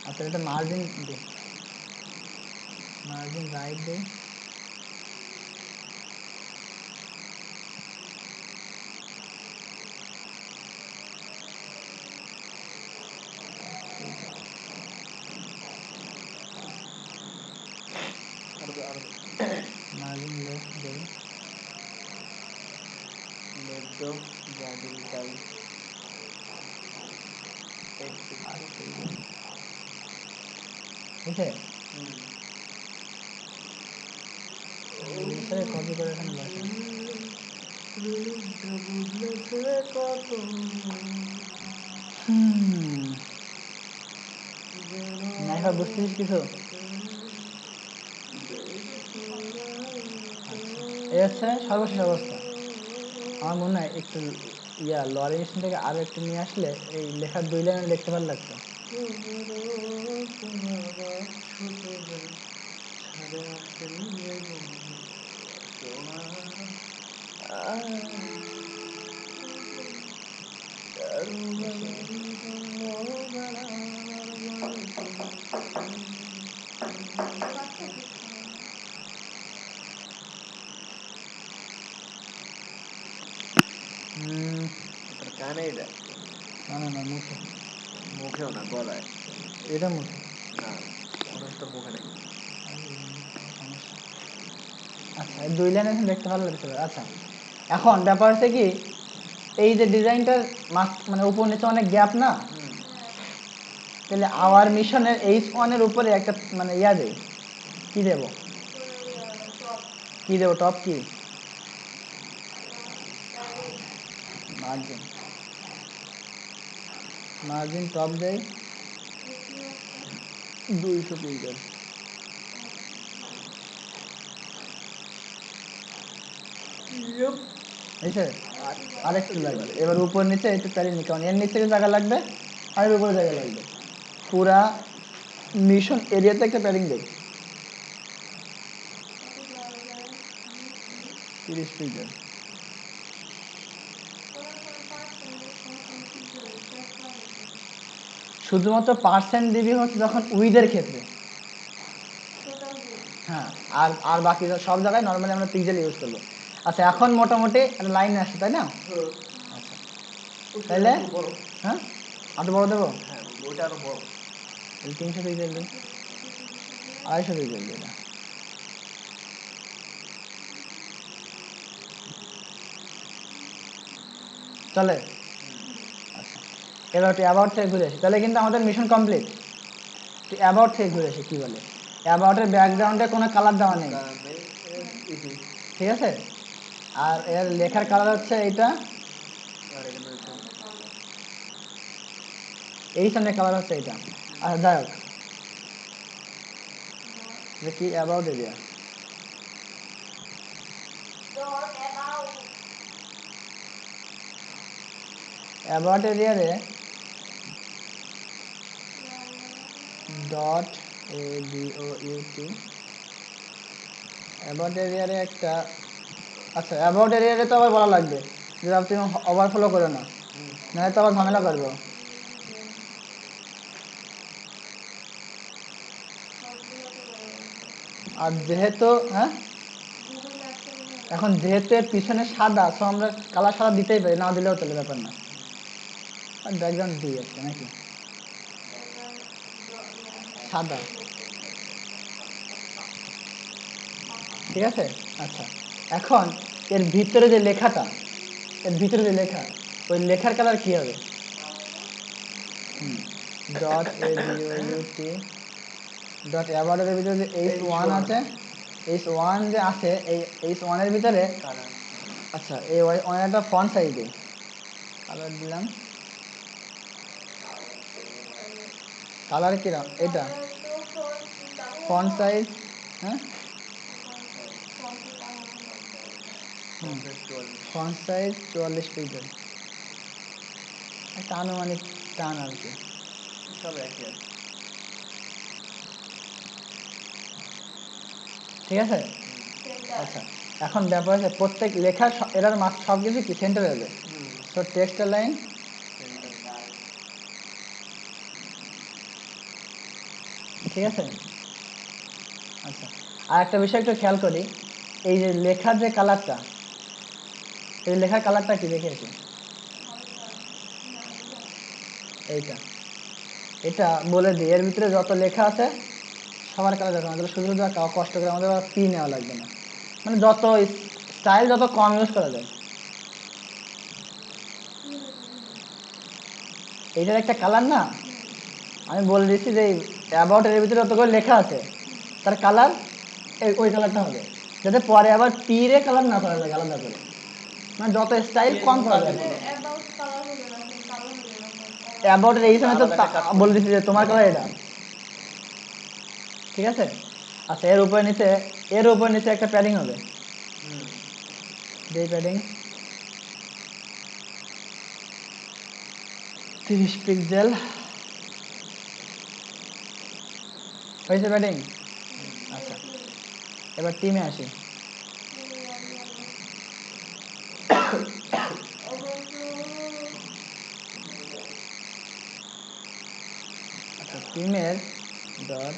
S1: আচ্ছা এটা মার্জিন দিই, মার্জিন রাইট দিই,
S2: আরো
S1: মার্জিন লেফট দিই,
S2: লেফট দো যা দিবি তাই 8
S1: 8
S2: পিক্সেল।
S1: পিক্সেল বুঝছে? এই জিনিসটাকে কপি করে এখানে বসাই।
S2: কত
S1: নাইফা বুঝতেছিস কিছু? এই হচ্ছে সর্বশেষ অবস্থা। আমার মনে হয় একটু লরি মেশিন থেকে আরো একটু নিয়ে আসলে এই লেখার 2 লাইনে লিখতে ভালো লাগতো।
S2: কানে এটা
S1: না না না মুখে
S2: মুখেও না, গলায়।
S1: এটা মুখে
S2: না, মনে হচ্ছে তোর মুখে নাকি।
S1: সমস্যা। আচ্ছা, এই 2 লাইন এখন দেখতে ভালো লাগছে। আচ্ছা, এখন ব্যাপার হচ্ছে কি, এই যে ডিজাইনটার মানে উপর নিচে অনেক গ্যাপ না, তাহলে আওয়ার মিশনের H1 এর উপরে একটা মানে ইয়া দেই, কি দেব, কি দেব, টপ কি, মার্জিন, মার্জিন টপ দেই 200 পিক্সেল। হয়েছে, আরেকটু লাগবে। এবার উপর নিচে একটু প্যারিং নি, কারণ এর নিচে জায়গা লাগবে আর এর উপরে জায়গা লাগবে। পুরা মিশন এরিয়াতে একটা প্যারিং দেই 30 পিক্সেল। শুধুমাত্র পার্সেন্ট দিবি হচ্ছে যখন উইথের ক্ষেত্রে। হ্যাঁ, আর আর বাকি সব জায়গায় নর্মালি আমরা পিক্সেল ইউজ করবো। আচ্ছা, এখন মোটামুটি একটা লাইন আসছে, তাই না? আচ্ছা, তাহলে হ্যাঁ আরো বড় দেবো।
S2: হ্যাঁ, ওটা আরো বড়।
S1: 300 পিক্সেল দিই, 250 পিক্সেল দিই। চলে? আচ্ছা, এবার একটু অ্যাবাউট থেকে ঘুরে আসি, তাহলে কিন্তু আমাদের মিশন কমপ্লিট। অ্যাবাউট থেকে ঘুরে আসি, কি বলে, অ্যাবাউটের ব্যাকগ্রাউন্ডে কোনো কালার দেওয়া নেই, ঠিক আছে? আর এর লেখার কালার হচ্ছে এইটা,
S2: আর এখানে হচ্ছে
S1: এই সামনে কালার হচ্ছে এইটা। আচ্ছা, যাই হোক, এটা কি অ্যাবাউট এরিয়া, অ্যাবাউট এরিয়ারে ডট ABOUT, অ্যাবাউট এরিয়ারে একটা, আচ্ছা অ্যাবাউট এরিয়ারে তো আবার বলা লাগবে যে তুমি ওভারফ্লো করো না, নাহলে তো আবার ঝামেলা করবো। আর যেহেতু হ্যাঁ, এখন যেহেতু এর পিছনে সাদা, তো আমরা কালার সাদা দিতেই পারি, না দিলেও চলে, ব্যাপার না। আর ব্যাকগ্রাউন্ড দিই আজকে নাকি সাদা, ঠিক আছে? আচ্ছা, এখন এর ভিতরে যে লেখাটা, এর ভিতরে যে লেখা, ওই লেখার কালার কি হবে? ডট ABOUT ডট অ্যাবাউটের ভিতরে যে H1 আছে, H1 যে আছে, এই H1 এর ভিতরে, আচ্ছা এই একটা ফন্ট সাইজ দিই, কালার দিলাম, কালার কিরকম, এটা ফন্ট সাইজ, হ্যাঁ ফন্ট সাইজ 44 পিক্সেল, একটা আনুমানিক টান আর কি,
S2: সব একই আছে।
S1: ঠিক আছে? আচ্ছা, এখন ব্যাপার আছে প্রত্যেক লেখা এরার সব কিছু কি সেন্টারে হবে, তো টেক্সটের লাইন ঠিক আছে। আচ্ছা, আর একটা বিষয় একটু খেয়াল করি, এই যে লেখার যে কালারটা, এই লেখার কালারটা কি দেখে আসি, এইটা, এটা বলে দিই, এর ভিতরে যত লেখা আছে সবার কালার দেখো, আমাদের শুধু শুধু কষ্ট করে আমাদের পি নেওয়া লাগবে না, মানে যত স্টাইল যত কম ইউজ করা যায়। এইটার একটা কালার না, আমি বলে দিচ্ছি যে অ্যাবাউট এর ভিতরে যত করে লেখা আছে তার কালার ওই কালারটা হবে, যাতে পরে আবার পি রে কালার না করা লাগে আলাদা করে, মানে যত স্টাইল কম করা যায়। অ্যাবাউট এর এই সময় তো বলে দিচ্ছি যে তোমার কালার এটা, ঠিক আছে? আচ্ছা, এর উপরে নিচে, এর উপরে নিচে একটা প্যাডিং হবে, যেই প্যাডিং 30 পিক্সেল হয়েছে প্যাডিং। আচ্ছা, এবার টিমে আসি। আচ্ছা, টিমের ডট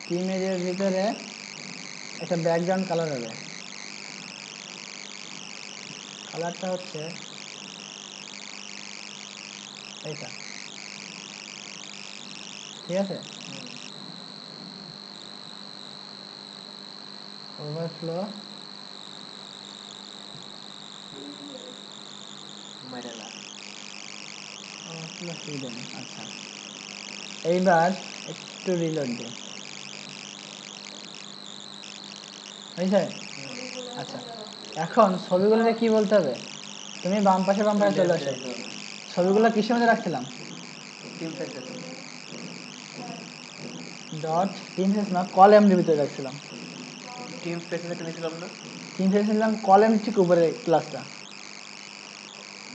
S1: টিম এরিয়ার ভিতরে একটা ব্যাকগ্রাউন্ড কালার হবে, কালারটা হচ্ছে এইটা ঠিক আছে। ওভারফ্লো
S2: মাইরালা
S1: ওভারফ্লো হিডেন। আচ্ছা এইবার একটু রিলোড দিই, হয়েছে? আচ্ছা এখন ছবিগুলোকে কি বলতে হবে, তুমি বাম পাশে চলে আসো। ছবিগুলো কিসের মধ্যে রাখছিলাম?
S2: টিম ফেসে
S1: ডট টিম ফেস না, কলামের ভিতরে রাখছিলাম।
S2: টিম ফেসে একটা নিয়েছিলাম না?
S1: টিম ফেস নিলাম, কলাম ঠিক উপরে ক্লাসটা।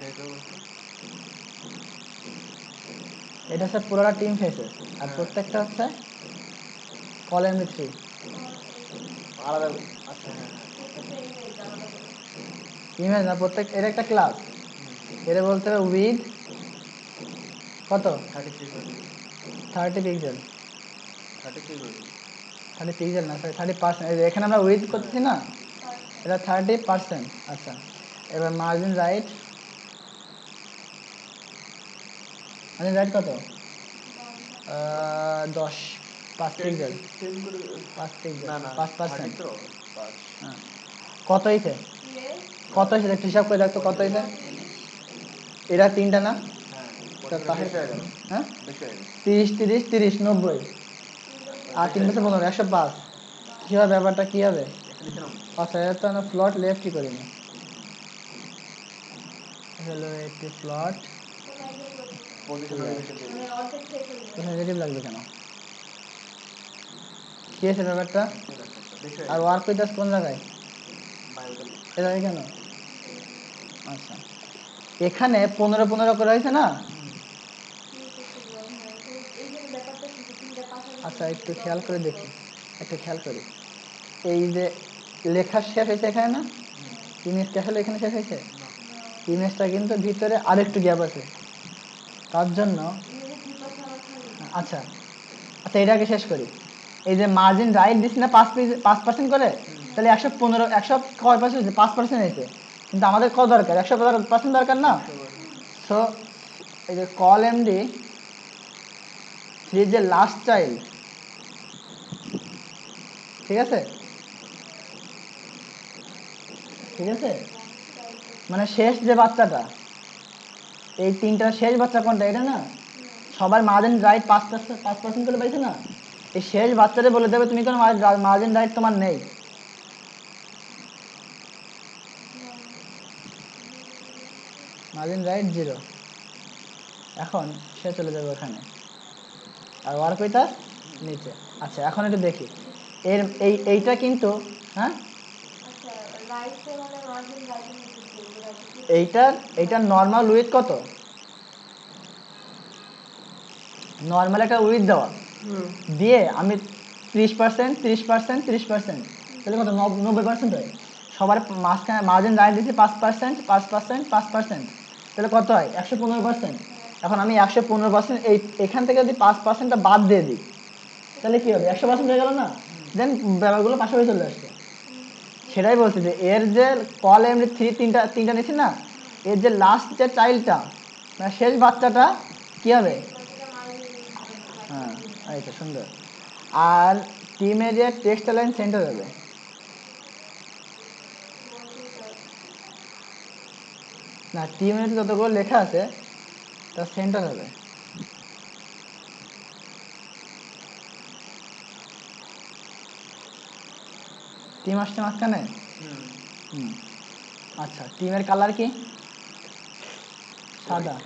S2: দেখো
S1: এটা হচ্ছে পুরোটা টিম ফেসেস, আর
S2: হ্যাঁ।
S1: প্রত্যেকটা হচ্ছে কলাম 3।
S2: আলাদা। আচ্ছা হ্যাঁ
S1: ইমেজ না, প্রত্যেক এর একটা ক্লাস, এটা বলতে হবে উইথ কত
S2: 33 করে দিই।
S1: 30 পিক্সেল।
S2: 33 করে দিই।
S1: 30 পিক্সেল না, সরি 30%। এখানে আমরা উইথ করতেছি না, এটা 30%। আচ্ছা এবার মার্জিন রাইট, মার্জিন রাইট কত? 10, 5 পিক্সেল,
S2: 10 করে
S1: 5 পিক্সেল,
S2: না না
S1: 5%।
S2: 30 তো 5
S1: হ্যাঁ কত হয়েছে, কত হয়েছে একটু হিসাব করে দেখতো কত হয়েছে। এরা 3টা না?
S2: হ্যাঁ
S1: তাহলে
S2: বেশি হয়ে গেল।
S1: হ্যাঁ
S2: বেশি হয়ে গেল।
S1: 30 30 30 90 আর 3 বছর 15 105। কি হবে ব্যাপারটা, কি হবে? আচ্ছা এটা তো আমরা প্লট লেফটই করিনি। হ্যালো একটি প্লট
S2: পজিশন নেগেটিভ দিয়ে দিই।
S1: নেগেটিভ লাগবে কেন, কি আছে ব্যাপারটা?
S2: বেশি হয়ে
S1: আর
S2: গেল।
S1: ওয়ার্ক উইথ কোন জায়গায়,
S2: বায়োটা
S1: এ জায়গায় কেন? আচ্ছা এখানে 15 15 করে হয়েছে না? আচ্ছা একটু খেয়াল করে দেখি, একটু খেয়াল করি। এই যে লেখা শেষ হয়েছে এখানে না, ইমেজ কি আসলে এখানে শেষ হয়েছে? ইমেজটা কিন্তু ভিতরে আরেকটু গ্যাপ আছে, তার জন্য আচ্ছা আচ্ছা এটাকে শেষ করি। এই যে মার্জিন রাইট দিচ্ছি না 5% করে, তাহলে 115 100 কয় পার্সেন্ট হয়েছে? 5% হয়েছে, কিন্তু আমাদের কত দরকার? 100% দরকার না। সো এই যে কল এমডি 3 যে লাস্ট চাইল্ড, ঠিক আছে ঠিক আছে, মানে শেষ যে বাচ্চাটা, এই 3টার শেষ বাচ্চা কোনটা, এটা না? সবার মার্জিন রাইট 5% করে পাইছে না, এই শেষ বাচ্চাটা বলে দেবে তুমি কোনো মার্জিন রাইট তোমার নেই। মার্জিন রাইট 0, এখন সে চলে যাবে ওখানে, আর ওয়ার্ক উইথ নিচে। আচ্ছা এখন একটু দেখি এর এইটা কিন্তু হ্যাঁ এইটার নর্মাল উইথ কত? নর্মাল একটা উইথ দেওয়া দিয়ে আমি 30% 30% 30%, তাহলে কত 90% হয়। সবার মাঝখানে মার্জিন রাইট দিচ্ছি 5% 5% 5%, তাহলে কত হয়? 115%। এখন আমি 115% এই এখান থেকে যদি 5%টা বাদ দিয়ে দিই, তাহলে কি হবে? 100% হয়ে গেল না? দেন ব্যাপারগুলো পাশাপাশি চলে আসছে। সেটাই বলছি যে এর যে কল এমনি তিনটা নিচ্ছি না, এর যে লাস্ট যে চাইল্ডটা মানে শেষ বাচ্চাটা কি হবে? হ্যাঁ আচ্ছা সুন্দর। আর টিমের যে টেক্সট লাইন সেন্টার হবে না, টিমের যতগুলো লেখা আছে তার সেন্টার হবে। টিম আসছে মাঝখানে। হুম আচ্ছা টিমের কালার কি? সাদা।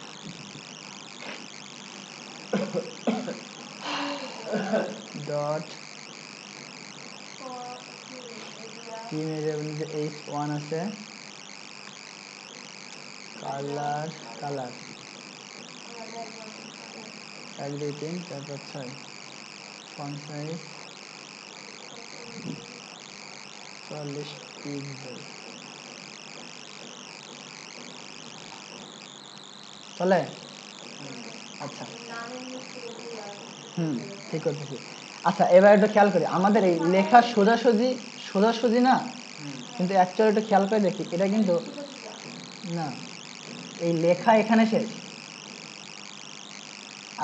S1: ডট টিমের যে H1 আছে, colour colour 1 2 3 4 5 6 font size 40 pixel. চলে? আচ্ছা ঠিক করতেছি। আচ্ছা এবার একটু খেয়াল করি আমাদের এই লেখা সোজাসুজি না, কিন্তু অ্যাকচুয়ালি একটু খেয়াল করে দেখি এটা কিন্তু না, এই লেখা এখানে শেষ,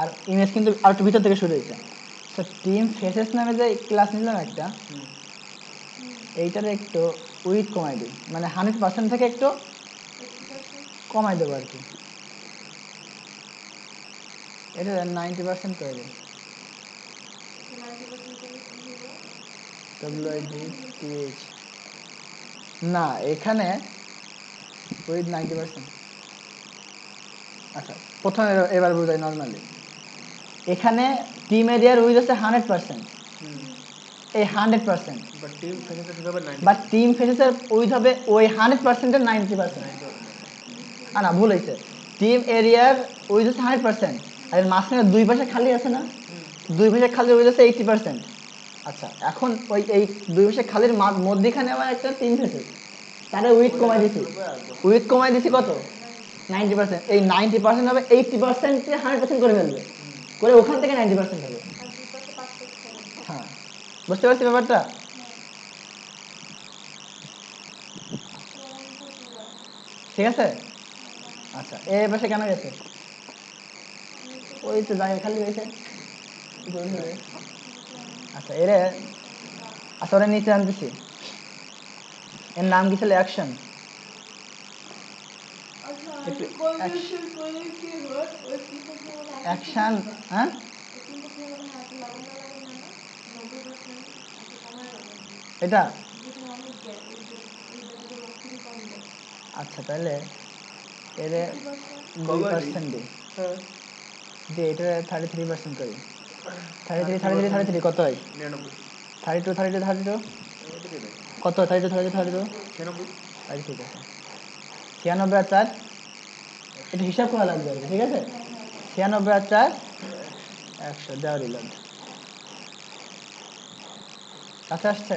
S1: আর ইমেজ কিন্তু আর একটু ভিতর থেকে শুরু হয়েছে। তো টিম ফেসেস নামে যে ক্লাস নিলাম একটা, এইটার একটু উইথ কমাই দিই, মানে 100% থেকে একটু কমাই দেবো আর কি। এটা 90% করে দিই। WIDTH না, এখানে উইথ 90%। আচ্ছা প্রথমে এবার বোঝাই নর্মালি। এখানে টিম এরিয়ার উইথ হচ্ছে 100%, এই 100%,
S2: বাট টিম ফেসেসের শুধু হবে 90,
S1: বাট টিম ফেসেসের উইথ হবে ওই 100%-এর 90%। না ভুল হয়েছে, টিম এরিয়ার উইথ হচ্ছে 100%, আর এর মাঝখানে দুই পাশে খালি আছে না, দুই পাশে খালি উইথ হচ্ছে 80%। আচ্ছা এখন ওই এই দুই পাশে খালির মধ্যখানে আমার একটা টিম ফেসেস, তারে উইথ কমাই দিছি, উইথ কমাই দিছি কত 90%। এই 90% হবে 80%-কে 100% করে ফেলবে, করে ওখান থেকে 90% হবে। হ্যাঁ বুঝতে পারছি ব্যাপারটা। ঠিক আছে। আচ্ছা এই পাশে কেন গেছে, ওই তো জায়গা খালি হয়েছে। আচ্ছা এর আচ্ছা ওরা নিচে আনতেছি, এর নাম কি ছিল অ্যাকশন। অ্যাকশন হ্যাঁ এটা। আচ্ছা তাহলে এর 2% দিই, দিয়ে এটা 33% করি। 33 কত হয়, 32 কত, 32 আচ্ছা ঠিক আছে 96 আর 4, এটা হিসাব করা লাগবে আর কি, ঠিক আছে। 96 আর 4 100 দেওয়া দিলাম, কাছে আসছে।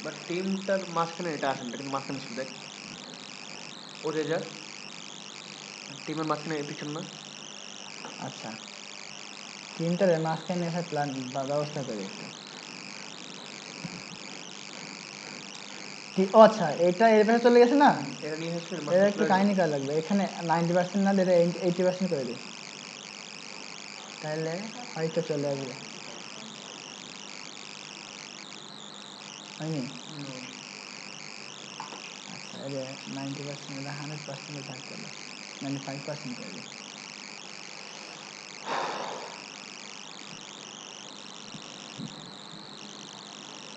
S2: বাট টিমটার মাঝখানে এটা আসেন, কিন্তু মাঝখানে ছিল দেখ, ও যে যা টিমের মাঝখানে পিছন না।
S1: আচ্ছা টিমটারে মাঝখানে এসে প্ল্যান বা ব্যবস্থা করি একটু। ও আচ্ছা এটা এর পাশে চলে গেছে না,
S2: এটা নিয়ে এসে
S1: এর একটু কাহিনী করা লাগবে। এখানে 90% না দিলে 80% করে দিই, তাহলে হয়তো চলে আসবে। হয়নি। আচ্ছা এর 90% এটা 100% থাকতে হবে, 95% করে দিই।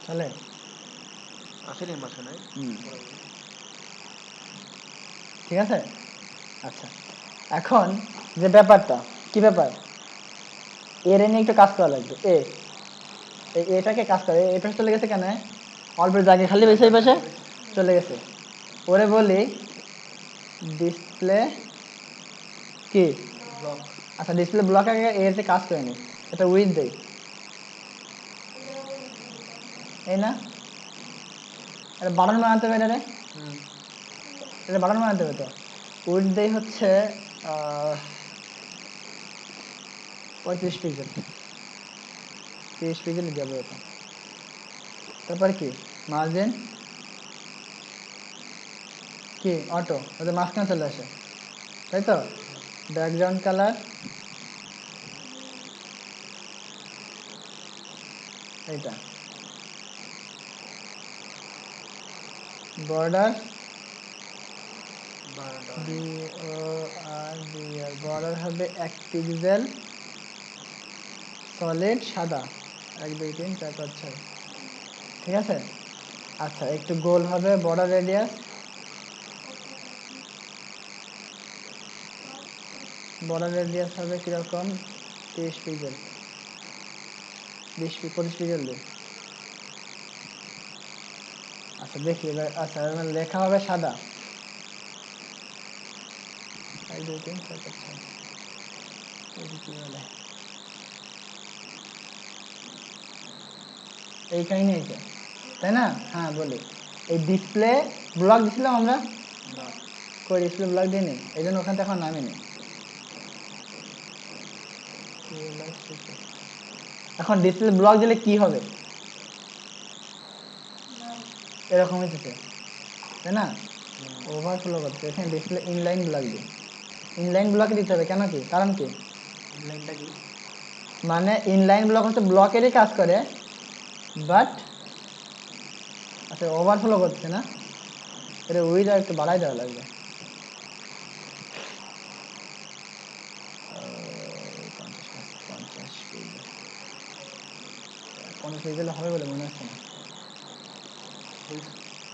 S1: চলে
S2: আসেনি মাঝখানে।
S1: ঠিক আছে। আচ্ছা এখন যে ব্যাপারটা কি ব্যাপার, এর নিয়ে একটু কাজ করা লাগবে। এটাকে কাজ করে এই পাশে চলে গেছে কেন, অল্প জায়গা খালি হয়েছে এই পাশে চলে গেছে। ওরে বলি ডিসপ্লে কি, আচ্ছা ডিসপ্লে ব্লক আগে এতে কাজ করে নি, এটা উইথ দেই, এই না এটা বাটন বানাতে হবে, এটা বাটন বানাতে হবে। তো উইথ দেই হচ্ছে 35 পিক্সেল, 30 পিক্সেল যাবে ওটা। তারপর কি মার্জিন কি অটো, ওদের মাঝখানে চলে আসে, তাই তো। ব্যাকগ্রাউন্ড কালার এইটা, বর্ডার বর্ডার হবে 1 পিক্সেল সলিড সাদা, 1 2 3 4 5 6, ঠিক আছে। আচ্ছা একটু গোল হবে বর্ডার রেডিয়াস, বর্ডার রেডিয়াস হবে কিরকম 30 পিক্সেল, 25 পিক্সেল দিই। আচ্ছা দেখি এবার, আচ্ছা এবার লেখা হবে সাদা, 1 2 3 4 5 6, এই কি বলে এই কাহিনী হয়েছে তাই না। হ্যাঁ বলি এই ডিসপ্লে ব্লক দিছিলাম আমরা, কই ডিসপ্লে ব্লক দিইনি, এই জন্য ওখান থেকে এখন নামিনি। এখন ডিসপ্লে ব্লক দিলে কি হবে, এরকম হইতেছে তাই না, ওভারফ্লো করতে। এখানে ডিসপ্লে ইনলাইন ব্লক দিই, ইনলাইন ব্লক দিতে হবে, কেন কি কারণ কি
S2: ইনলাইনটা কি?
S1: মানে ইনলাইন ব্লক হচ্ছে ব্লকেরই কাজ করে, বাট আচ্ছা ওভারফ্লো করছে না, এটা উইথ আর একটু বাড়াই দেওয়া লাগবে। 50 পিক্সেল হবে বলে মনে হচ্ছে না,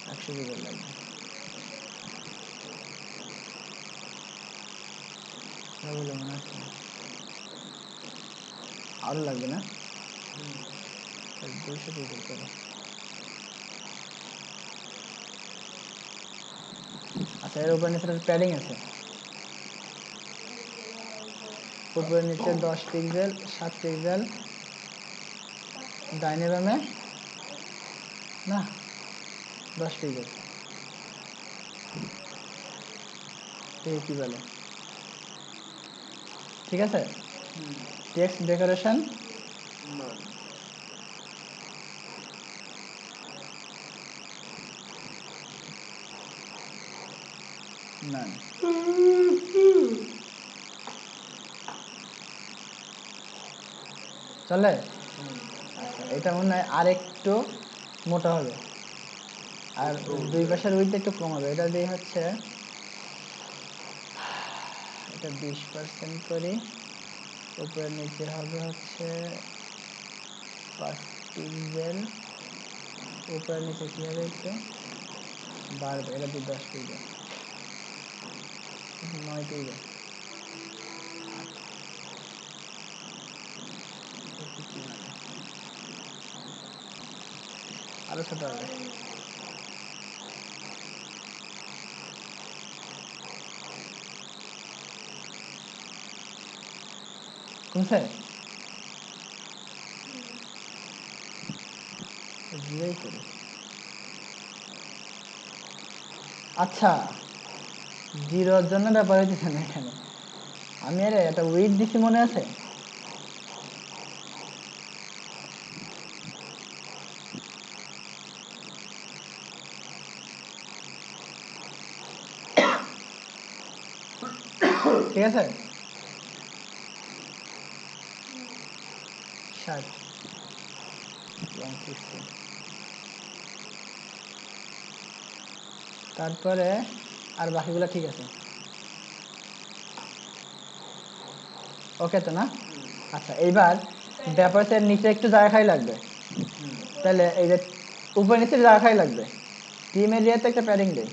S1: 100 পিক্সেল লাগবে, হবে বলে মনে হচ্ছে না, আরো লাগবে না, 200 পিক্সেল চলো। আচ্ছা এর উপরে নিচে প্যাডিং আছে, উপরে নিচে 10 পিক্সেল 7 পিক্সেল, ডাইনে বামে না 10 পিক্সেল, এই কি বলে, ঠিক আছে। টেক্সট ডেকোরেশন না, চলে। আচ্ছা এটা মনে হয় আর একটু মোটা হবে, আর দুই পাশের উইথ একটু কম হবে, এটা দিয়ে হচ্ছে এটা 20% করি, উপরে নিচে হবে হচ্ছে 5 পিক্সেল, উপরে নিচে কি হবে একটু বাড়বে, এটা দিয়ে 10 পিক্সেল, 9 পিক্সেল, কি মানে আরো ছোট হবে, কমছে, জিরোই করি। আচ্ছা জিরোর জন্য ব্যাপার হইতেছে না এখানে, আমি আরে একটা উইথ দিছি মনে আছে, ঠিক আছে 60 160, তারপরে আর বাকিগুলো ঠিক আছে, ওকে তো না। আচ্ছা এইবার ব্যাপারসের নিচে একটু জায়গা খালি লাগবে, তাহলে এই যে উপরে নিচে জায়গা খালি লাগবে, টিম এরিয়াতে একটা প্যাডিং দেই,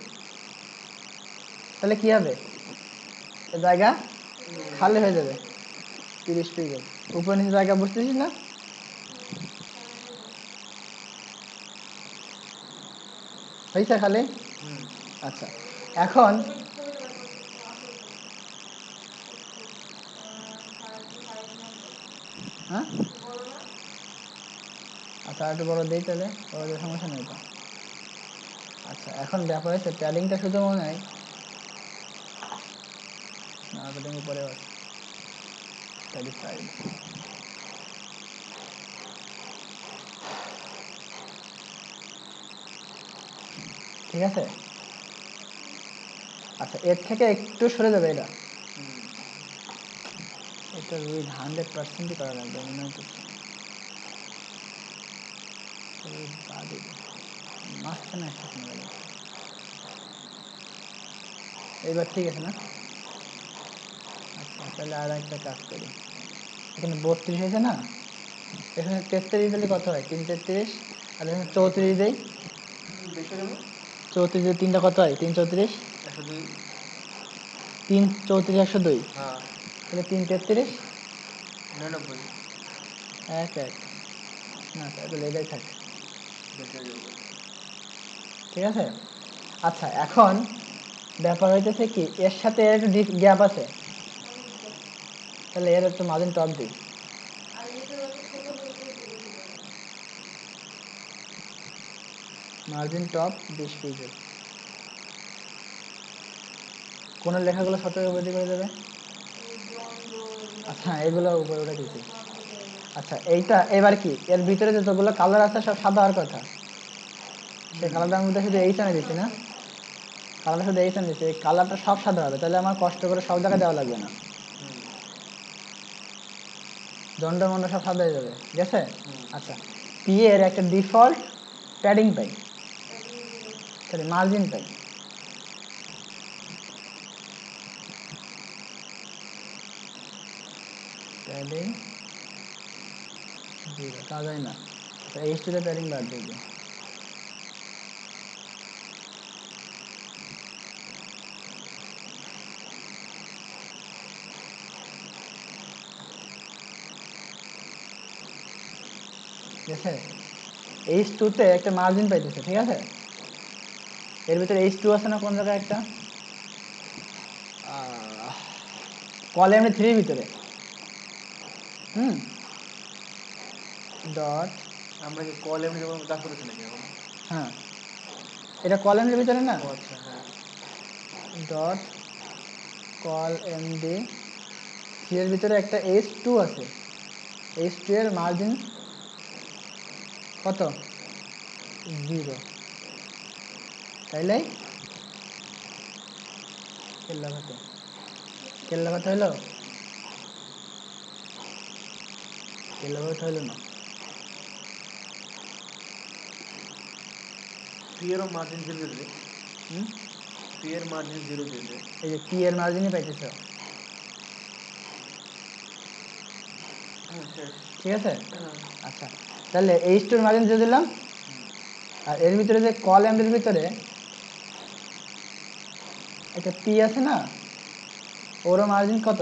S1: তাহলে কি হবে জায়গা খালি হয়ে যাবে, 30 পিক্সেল, উপরে নিচে জায়গা বুঝতেছিস না, হয়েছে খালি। আচ্ছা এখন হ্যাঁ আচ্ছা আর একটু বড় দিই তাহলে, বড় দিয়ে সমস্যা নেই তো। আচ্ছা এখন ব্যাপার হচ্ছে প্যাডিংটা শুধু মনে হয় না, প্যাডিং উপরে আছে 35, ঠিক আছে। আচ্ছা এর থেকে একটু সরে যাবে এটা, এটা উইথ 100%ই করা লাগবে মনে হচ্ছে, মাঝখানে আসতেছে না ব্যাপারটা, এইবার ঠিক আছে না। আচ্ছা তাহলে আর একটা কাজ করি, এখানে 32 হয়েছে না, এখানে 33 দিলে কত হয়, 3 33, আর এখানে 34 দেই, 34 দিয়ে 3টা কত হয়, 3 34, 3 34 102, তাহলে 3 33
S2: 99
S1: এক এক, না তাহলে এটাই থাকে, ঠিক আছে। আচ্ছা এখন ব্যাপার হইতেছে কি এর সাথে এর একটু গ্যাপ আছে, তাহলে এর একটু মার্জিন টপ দিই, মার্জিন টপ 20 পিক্সেল, কোন লেখাগুলো ছোট উপরে দিকে হয়ে যাবে, আচ্ছা এগুলো উপরে উঠে দিচ্ছি। আচ্ছা এইটা এবার কি এর ভিতরে যতগুলো কালার আছে সব সাদা হওয়ার কথা, সেই কালারটার মধ্যে শুধু এই চানে দিচ্ছি না, কালারটা শুধু এই চানে দিচ্ছি, এই কালারটা সব সাদা হবে, তাহলে আমার কষ্ট করে সব জায়গায় দেওয়া লাগবে না, দণ্ড মন্ড সব সাদা হয়ে যাবে, ঠিক আছে?
S2: হুম।
S1: আচ্ছা, পি এর একটা ডিফল্ট প্যাডিং পাই,
S3: প্যাডিং 0
S1: সরি মার্জিন পাই। প্যাডিং 0 তা যায় না। আচ্ছা, এইচ টু তে প্যাডিং বাদ দিয়ে দিই। ঠিক আছে, এইচ টু তে একটা মার্জিন পাইতেছে, ঠিক আছে? এর ভিতরে এইচ টু আছে না কোন জায়গায় একটা, কলাম থ্রির ভিতরে, হুম, ডট,
S2: আমরা কি কল এমনি যেমন কাজ করেছি নাকি এখন?
S1: হ্যাঁ এটা কলামের ভিতরে না,
S2: ও আচ্ছা, হ্যাঁ।
S1: ডট কল এমডি থ্রি এর ভিতরে একটা এইচ টু আছে, এইচ টু এর মার্জিন কত, 0, তাইলে কেল্লাঘাতে কেল্লাঘাতে হইলো, কেল্লাঘাতে হইলো না।
S2: পি এরও মার্জিন 0 দিয়ে দে।
S1: হুম,
S2: পি এর মার্জিন 0 দিয়ে দে।
S1: এই যে পি এর মার্জিনই পাইতেছ,
S2: হ্যাঁ, শেষ।
S1: ঠিক আছে?
S2: হ্যাঁ।
S1: আচ্ছা, তাহলে এইচ টু এর মার্জিন দিয়ে দিলাম, আর এর ভিতরে যে কল এমডির ভিতরে একটা পি আছে না, ওরও মার্জিন কত,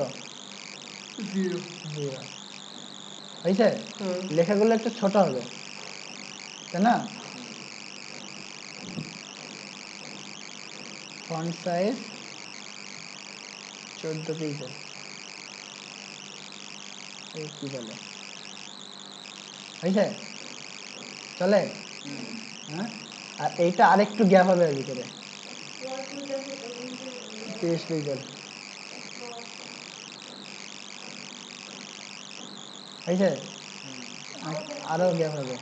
S2: 0।
S1: 0, হয়েছে? লেখাগুলো একটু ছোট হবে, তাই না? ফন্ট সাইজ 14 পিক্সেল, এই কি বলে, হয়েছে? চলে? হ্যাঁ, আর এইটা আরেকটু গ্যাপ হবে এর ভিতরে,
S3: ওয়াল টুলটা হতো কিন্তু
S1: 30 পিক্সেল,
S3: স্লো আছে।
S1: হয়েছে?
S3: আরো বেশি
S1: আরো গ্যাপ হবে,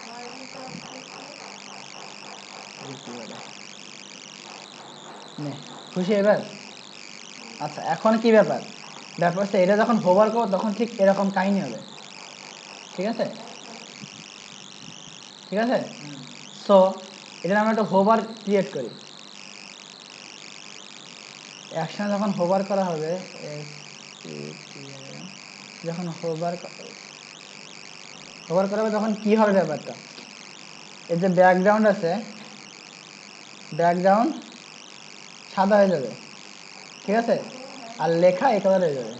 S3: মার্জিনটা হচ্ছে
S1: এই কি বলে, নে, খুশি এবার? আচ্ছা, এখন কি ব্যাপার, ব্যাপার হচ্ছে এটা যখন হোভার করো তখন ঠিক এরকম কাহিনী হবে, ঠিক আছে? ঠিক আছে, সো এটা আমরা একটা হোভার ক্রিয়েট করি, একসাথে যখন হোভার করা হবে, যখন হোভার হোভার করা হবে তখন কি হবে ব্যাপারটা, এর যে ব্যাকগ্রাউন্ড আছে, ব্যাকগ্রাউন্ড সাদা হয়ে যাবে, ঠিক আছে? আর লেখা এই কালার হয়ে যাবে,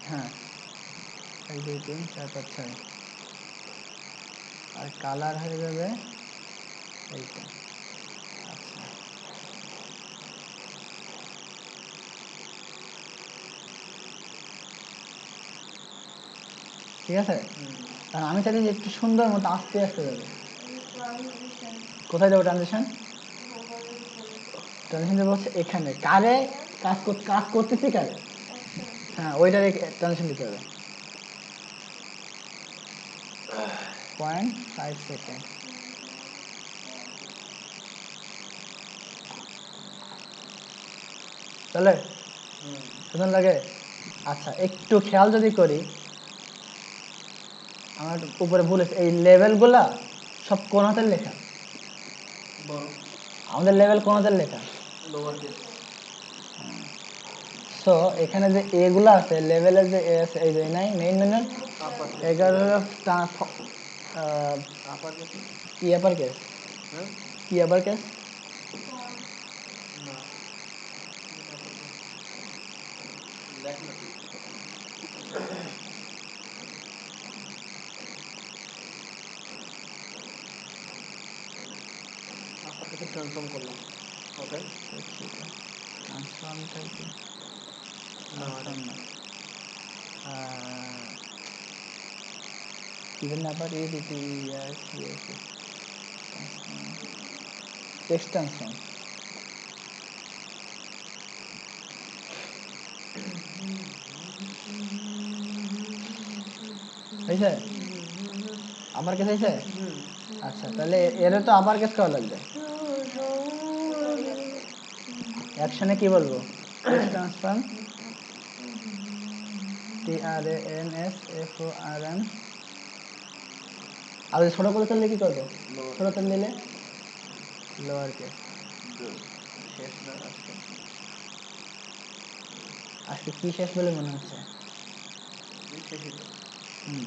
S1: হ্যাঁ 1 2 3 4 5 6, আর কালার হয়ে যাবে এইটা। আচ্ছা, ঠিক আছে, কারণ আমি চাইছি যে একটু সুন্দর মতো আস্তে আস্তে যাবে।
S3: ট্রানজিশন
S1: কোথায় দেবো ট্রানজিশন,
S3: ওভারের ভিতরে
S1: ট্রানজিশন দেবো হচ্ছে এখানে, কারে কাজ করতেছি কারে,
S3: অ্যাকশন
S1: হ্যাঁ ওইটারে ট্রানজিশন দিতে হবে, 0.5 সেকেন্ড, চলে? সুন্দর লাগে? আচ্ছা, একটু খেয়াল যদি করি, আমার উপরে ভুল আছে, এই লেভেলগুলা সব কোন হাতের লেখা,
S2: বড়
S1: আমাদের লেভেল কোন হাতের লেখা,
S2: লোয়ার কেস।
S1: সো এখানে যে এ গুলা আছে, লেভেলের যে এ আছে, এই যে নাই মেইন মেনুর
S2: আপার কেস।
S1: 11
S2: আপার কেস না?
S1: কি আপার কেস,
S2: হ্যাঁ,
S1: কি আপার কেস,
S2: না, আপার কেস লেখ না তুই। আপার কেসে ট্রান্সফর্ম করলাম। ওকে,
S1: ট্রান্সফর্মটা কি,
S2: না
S1: ট্রান্সফর্ম না, ইভেন আবার এডিটি ইয়ার কি আছে, টেক্সট ট্রান্সফর্ম, হয়েছে? আবার কেস হয়েছে? আচ্ছা, তাহলে এর তো আবার কেস করা লাগবে, অ্যাকশনে কি বলবো, ট্রান্সফর্ম TRANSFORM। আর যদি ছোট করে দিলে কি করবে?
S2: Lower
S1: ছোট করে দিলে লোয়ার কেস।
S2: good শেষ না আজকে
S1: আজকে কি শেষ বলে মনে হচ্ছে?
S2: শেষই তো
S1: হুম,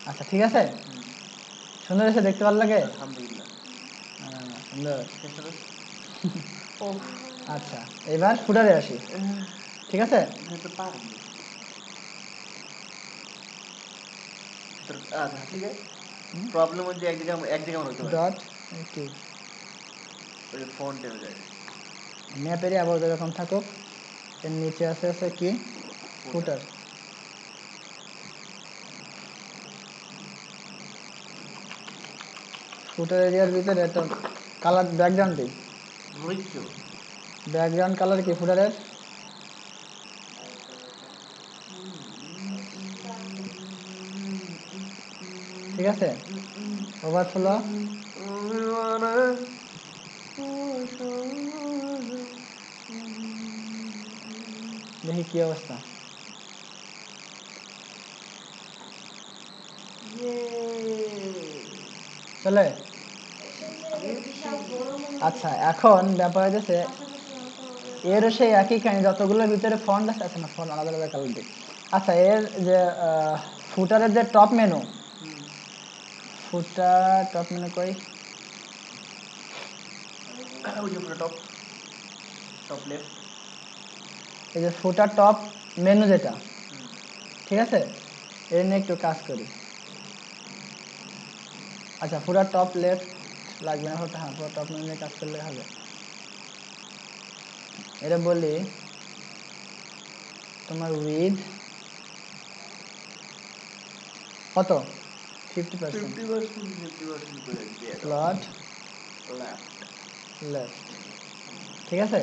S1: আচ্ছা ঠিক আছে, সুন্দর এসে দেখতে ভালো লাগে।
S2: আলহামদুলিল্লাহ
S1: সুন্দর।
S2: শেষ না ও
S1: আচ্ছা এবার ফুটারে আসি, ঠিক আছে?
S2: তো পারবো আচ্ছা ঠিক আছে প্রবলেম হচ্ছে এক জায়গায় আমার হতে পারে
S1: ডট কি
S2: ওই ফন্টের জায়গায়
S1: ম্যাপেরই আবার এরকম থাকুক, এর নিচে আছে আছে কি ফুটার। ফুটার এরিয়ার ভিতরে একটা কালার ব্যাকগ্রাউন্ড দিই।
S2: ধরিচ্ছ
S1: ব্যাকগ্রাউন্ড কালার কি ফুটারের? ঠিক আছে, ওভারফ্লো দেখি কি অবস্থা। চলে। আচ্ছা এখন ব্যাপার হচ্ছে এর সেই একই কাহিনী, যতগুলোর ভিতরে ফন্ট আছে, আচ্ছা না ফন্ট আলাদা আলাদা কালার দিই। আচ্ছা এর যে ফুটারের যে টপ মেনু, ফুটার টপ মেনু কই?
S2: ওই যে টপ টপ লেফট
S1: এই যে ফুটার টপ মেনু যেটা, ঠিক আছে, এর নিয়ে একটু কাজ করি। আচ্ছা ফুটার টপ লেফট লাগবে না, হ্যাঁ ফুটার টপ মেনু নিয়ে কাজ করলে হবে। এটা বলি তোমার উইথ কত? 50%।
S2: করে দিয়ে দাও
S1: প্লট
S2: লেফট
S1: লেফট, ঠিক আছে।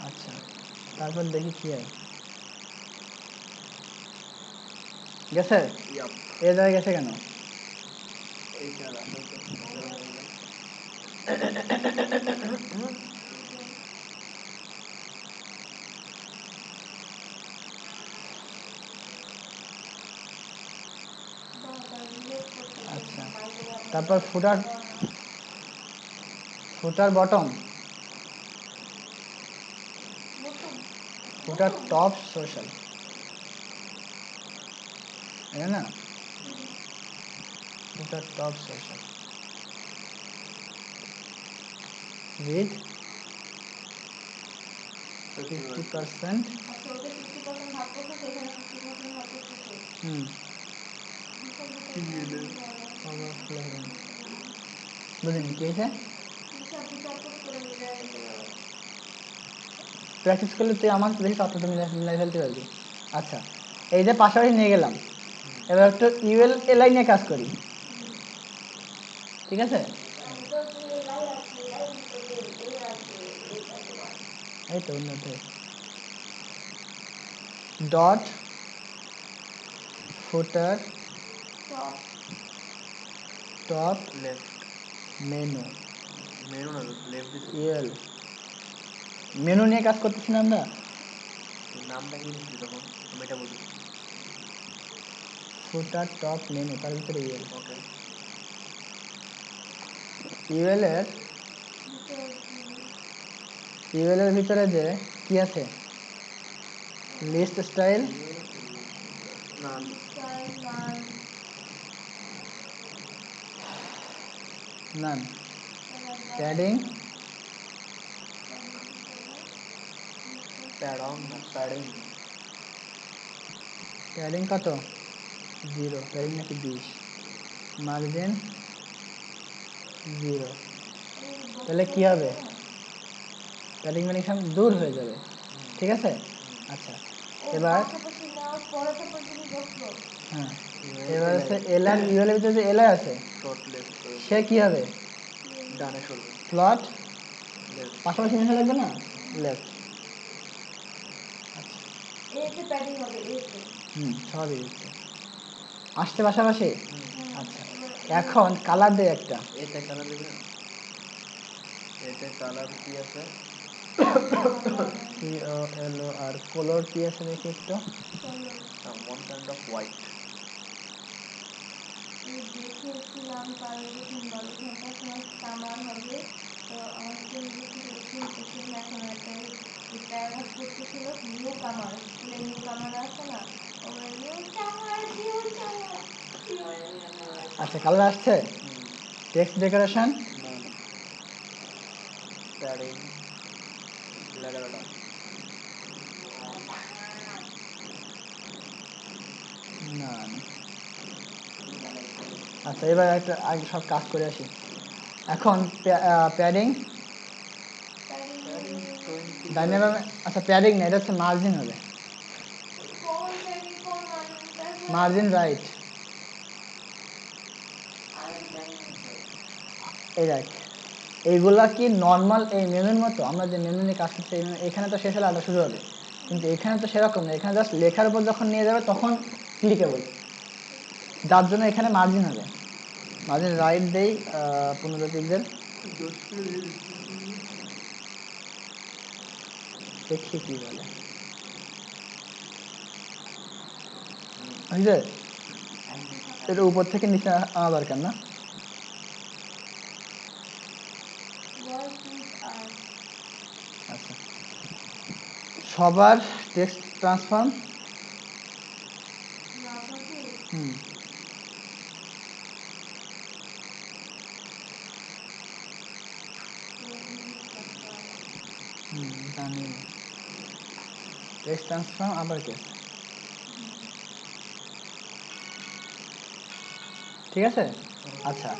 S1: আচ্ছা তারপর দেখি কি হয়। গেছে?
S2: ইয়াপ
S1: এ জায়গায় গেছে কেন?
S2: এইটা আসল তো
S1: আচ্ছা তারপর footer footer bottom, footer top social, না ফুটার টপ সোশ্যাল উইথ 50%। হুম ওভারফ্লো বুঝিনি কি হয়েছে? প্র্যাকটিস করলে তুই আমার দেখি সবটা মিলাই ফেলতে পারবি। আচ্ছা এই যে পাশাপাশি নিয়ে গেলাম, এবার একটু ইউএল এলআই নিয়ে কাজ করি, ঠিক আছে? এই তো উন্নত ডট ফুটার টপ
S2: লেফট
S1: মেনু
S2: মেনু না লেফট দিছো
S1: ইউএল মেনু নিয়ে কাজ করতেছি না আমরা?
S2: নামটা কি দিছিলি তখন আমি এটা বলতেছি
S1: ফুটার টপ মেনু তার ভিতরে ইউএল,
S2: ওকে
S1: ইউএল এর ইউএল এর ভিতরে যে কি আছে? লিস্ট স্টাইল
S2: নান
S1: নান, প্যাডিং
S2: প্যাডং না প্যাডিং
S1: প্যাডিং কত? 0, প্যাডিং নাকি 20, মার্জিন 0, তাহলে কি হবে? প্যাডিং মানে দূর হয়ে যাবে, ঠিক আছে। আচ্ছা এবার হ্যাঁ এবার আছে এল আর ইউএল এর ভিতরে যে এল আছে
S2: শর্ট লেফট করে
S1: সে কি হবে?
S2: ডানে সরবে
S1: প্লট
S2: লেফট
S1: পাশাপাশি নিয়ে লাগবে না, লেফট। হুম সবই দিচ্ছে আসছে পাশাপাশি। আচ্ছা এখন কালার দেয় একটা,
S2: এতে কালার দেবে না এতে কালার কি আছে
S1: COLOR কলর কি আছে দেখি একটু।
S2: one kind of white.
S3: দেখেছিলাম কারণ যখন 12 ঘন্টা সময় সামার হবে তো আমার স্কুল দেখেছিলাম এখন একটা প্যারাগ্রাফ করতেছিল নিউ কামার, স্কুলে নিউ কামার আছে না, ওরা নিউ কামার কি বলে নিউ কামার।
S1: আচ্ছা কালার আসছে, টেক্সট ডেকোরেশন
S2: না না, প্যাডিং লেটার ওটা।
S1: না না। আচ্ছা এবার একটা আগে সব কাজ করে আসি। এখন প্যাডিং
S2: প্যাডিং 20
S1: ডাইনামিক, আচ্ছা প্যাডিং না, এটা হচ্ছে মার্জিন হবে,
S3: কোন প্যাডিং কোন মার্জিন দেখো
S1: মার্জিন রাইট।
S3: আমি জানি না তো।
S1: এই দেখ এইগুলা কি নর্মাল এই মেনুর মতো, আমরা যে মেনু নিয়ে কাজ করছি এখানে তো শেষ হলে আবার শুরু হবে, কিন্তু এখানে তো সেরকম না, এখানে জাস্ট লেখার উপর যখন নিয়ে যাবে তখন ক্লিকেবল, যার জন্য এখানে মার্জিন হবে। মার্জিন রাইট দেই 15 পিক্সেল, দেখি কি বলে। বুঝলে এটা উপর থেকে নিচে আনা দরকার না। আচ্ছা সবার টেক্সট ট্রান্সফর্ম হুম জানি, টেক্সট ট্রান্সফর্ম আবার কি, ঠিক আছে। আচ্ছা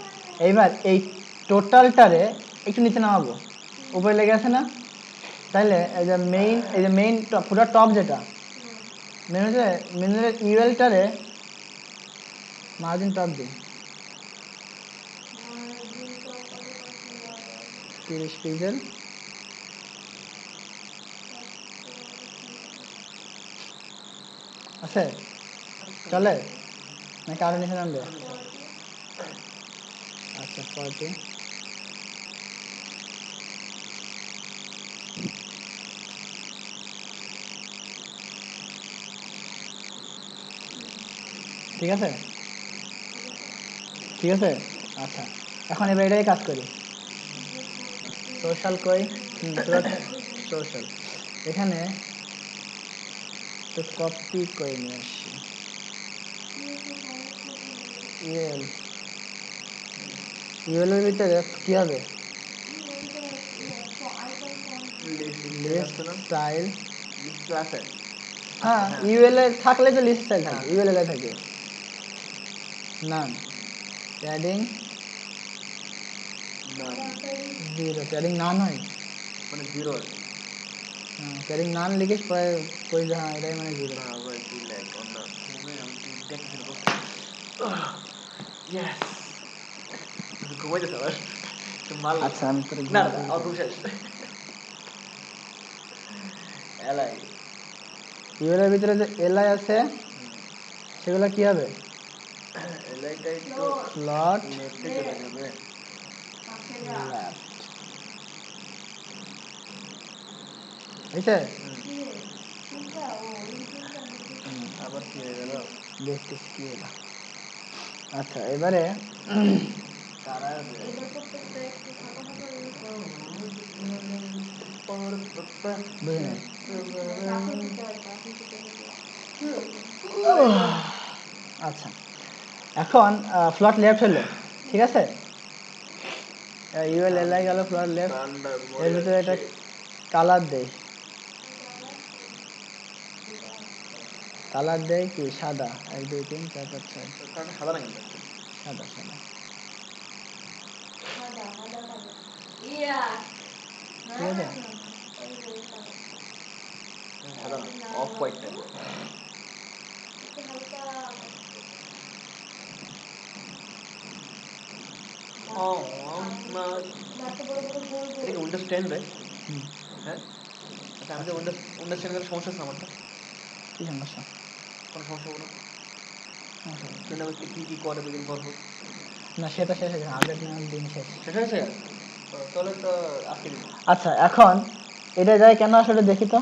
S1: এইবার এই টোটালটারে একটু নিচে নামাবো, উপরে লেগে আছে না, তাহলে এই যে মেইন পুরো টপ যেটা মেনুর ইউএলটারে মার্জিন টপ দিই 30 পিক্সেল, আছে চলে নাকি আরো নিচে নামবে? আচ্ছা 40, ঠিক আছে ঠিক আছে। আচ্ছা এখন এবার এটাই কাজ করি, সোশ্যাল কই, সোশ্যাল এখানে তো কপি করে নিয়ে আসি, ইউএল ইউএলের ভিতরে কি হবে, লিস্ট স্টাইল,
S2: লিস্ট আছে।
S1: হ্যাঁ ইউএল এ থাকলে তো লিস্ট স্টাইল থাকবে,
S2: হ্যাঁ।
S1: ইউএল এ থাকবে নান, প্যাডিং জিরো, প্যাডিং নান হয়
S2: মানে জিরো আর কি।
S1: প্যাডিং নান লিখিস পরে কই যে হ্যাঁ এটাই মানে জিরো।
S2: না ভাই তুই লেখ অন্য ফোনে, আমি তুই দেখতেছি না তো। ইয়েস, তুই ঘুমাইতেছ আবার একটু মাল।
S1: আচ্ছা আমি তোর
S2: না না অত শেষ। এলাই
S1: ইউএল এর ভিতরে যে এলআই আছে সেগুলো কি হবে,
S2: এলাইটা একটু
S1: স্লট
S2: লেফটে চলে যাবে।
S1: লেফট, হয়েছে
S2: আবার কি হয়ে গেল?
S1: দেখতেছি কি হলো। আচ্ছা এবারে
S2: কারা আছে?
S1: বুঝে নাই। আচ্ছা এখন ফ্লট লেফট হলো, ঠিক আছে, ইউএল এলআই গেল ফ্লট লেফট, এর ভিতরে একটা কালার দেই, কালার দেই কি সাদা, 1 2 3 4 5 6,
S2: কারণ সাদা না কিন্তু
S1: সাদা সাদা ঠিক আছে।
S2: সাদা না, অফ হোয়াইট টাইপ। এটা কি উইন্ডোজ 10 রে? হ্যাঁ আচ্ছা, আমি যে উইন্ডোজ 10 গেলে সমস্যা আছে আমারটা?
S1: কি সমস্যা?
S2: কোনো সমস্যা হবে না? কেন কি কি করে দুদিন পর পর?
S1: না সেটা শেষ হয়েছে, আপডেট নেওয়ার দিন শেষ।
S2: শেষ হয়েছে? তাহলে তো আজকে দিব।
S1: আচ্ছা এখন এটা যায় কেন আসলে দেখি তো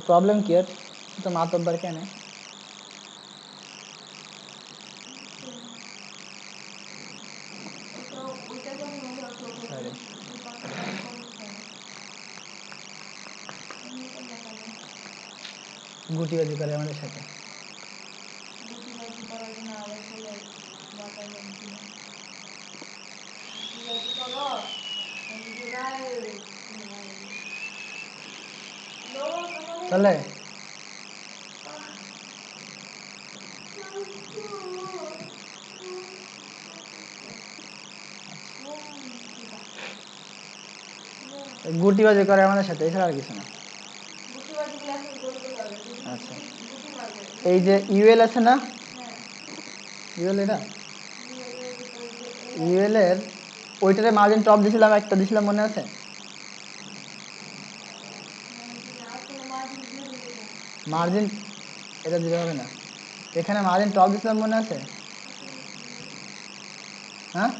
S1: প্রবলেম কি এর তো মাতব্বার কেন
S3: ওইটা যখন ওভারফ্লো করবে
S1: সরি
S3: এই পাশটা সমস্যা না এমনি করলে কেন
S1: গুটিবাজি করে আমাদের সাথে
S3: গুটিবাজি করার জন্য আবার চলে বাঁচাবেন কিনা গুটিবাজি করো
S1: চলে গুটিবাজি করে আমাদের সাথে এছাড়া আর কিছু না
S3: গুটিবাজিগুলো এখন করতে হবে
S1: আচ্ছা
S3: গুটি মারবে
S1: এই যে ইউএল আছে না
S3: হ্যাঁ
S1: ইউএল এটা
S3: ইউএলের ভিতরে যে এল
S1: ইউএল এর ওইটারে মার্জিন টপ দিছিলাম একটা দিছিলাম মনে আছে
S3: আসলে মার্জিন দিয়ে দিলে
S1: মার্জিন এটা দিতে হবে না এখানে মার্জিন টপ দিছিলাম মনে আছে হ্যাঁ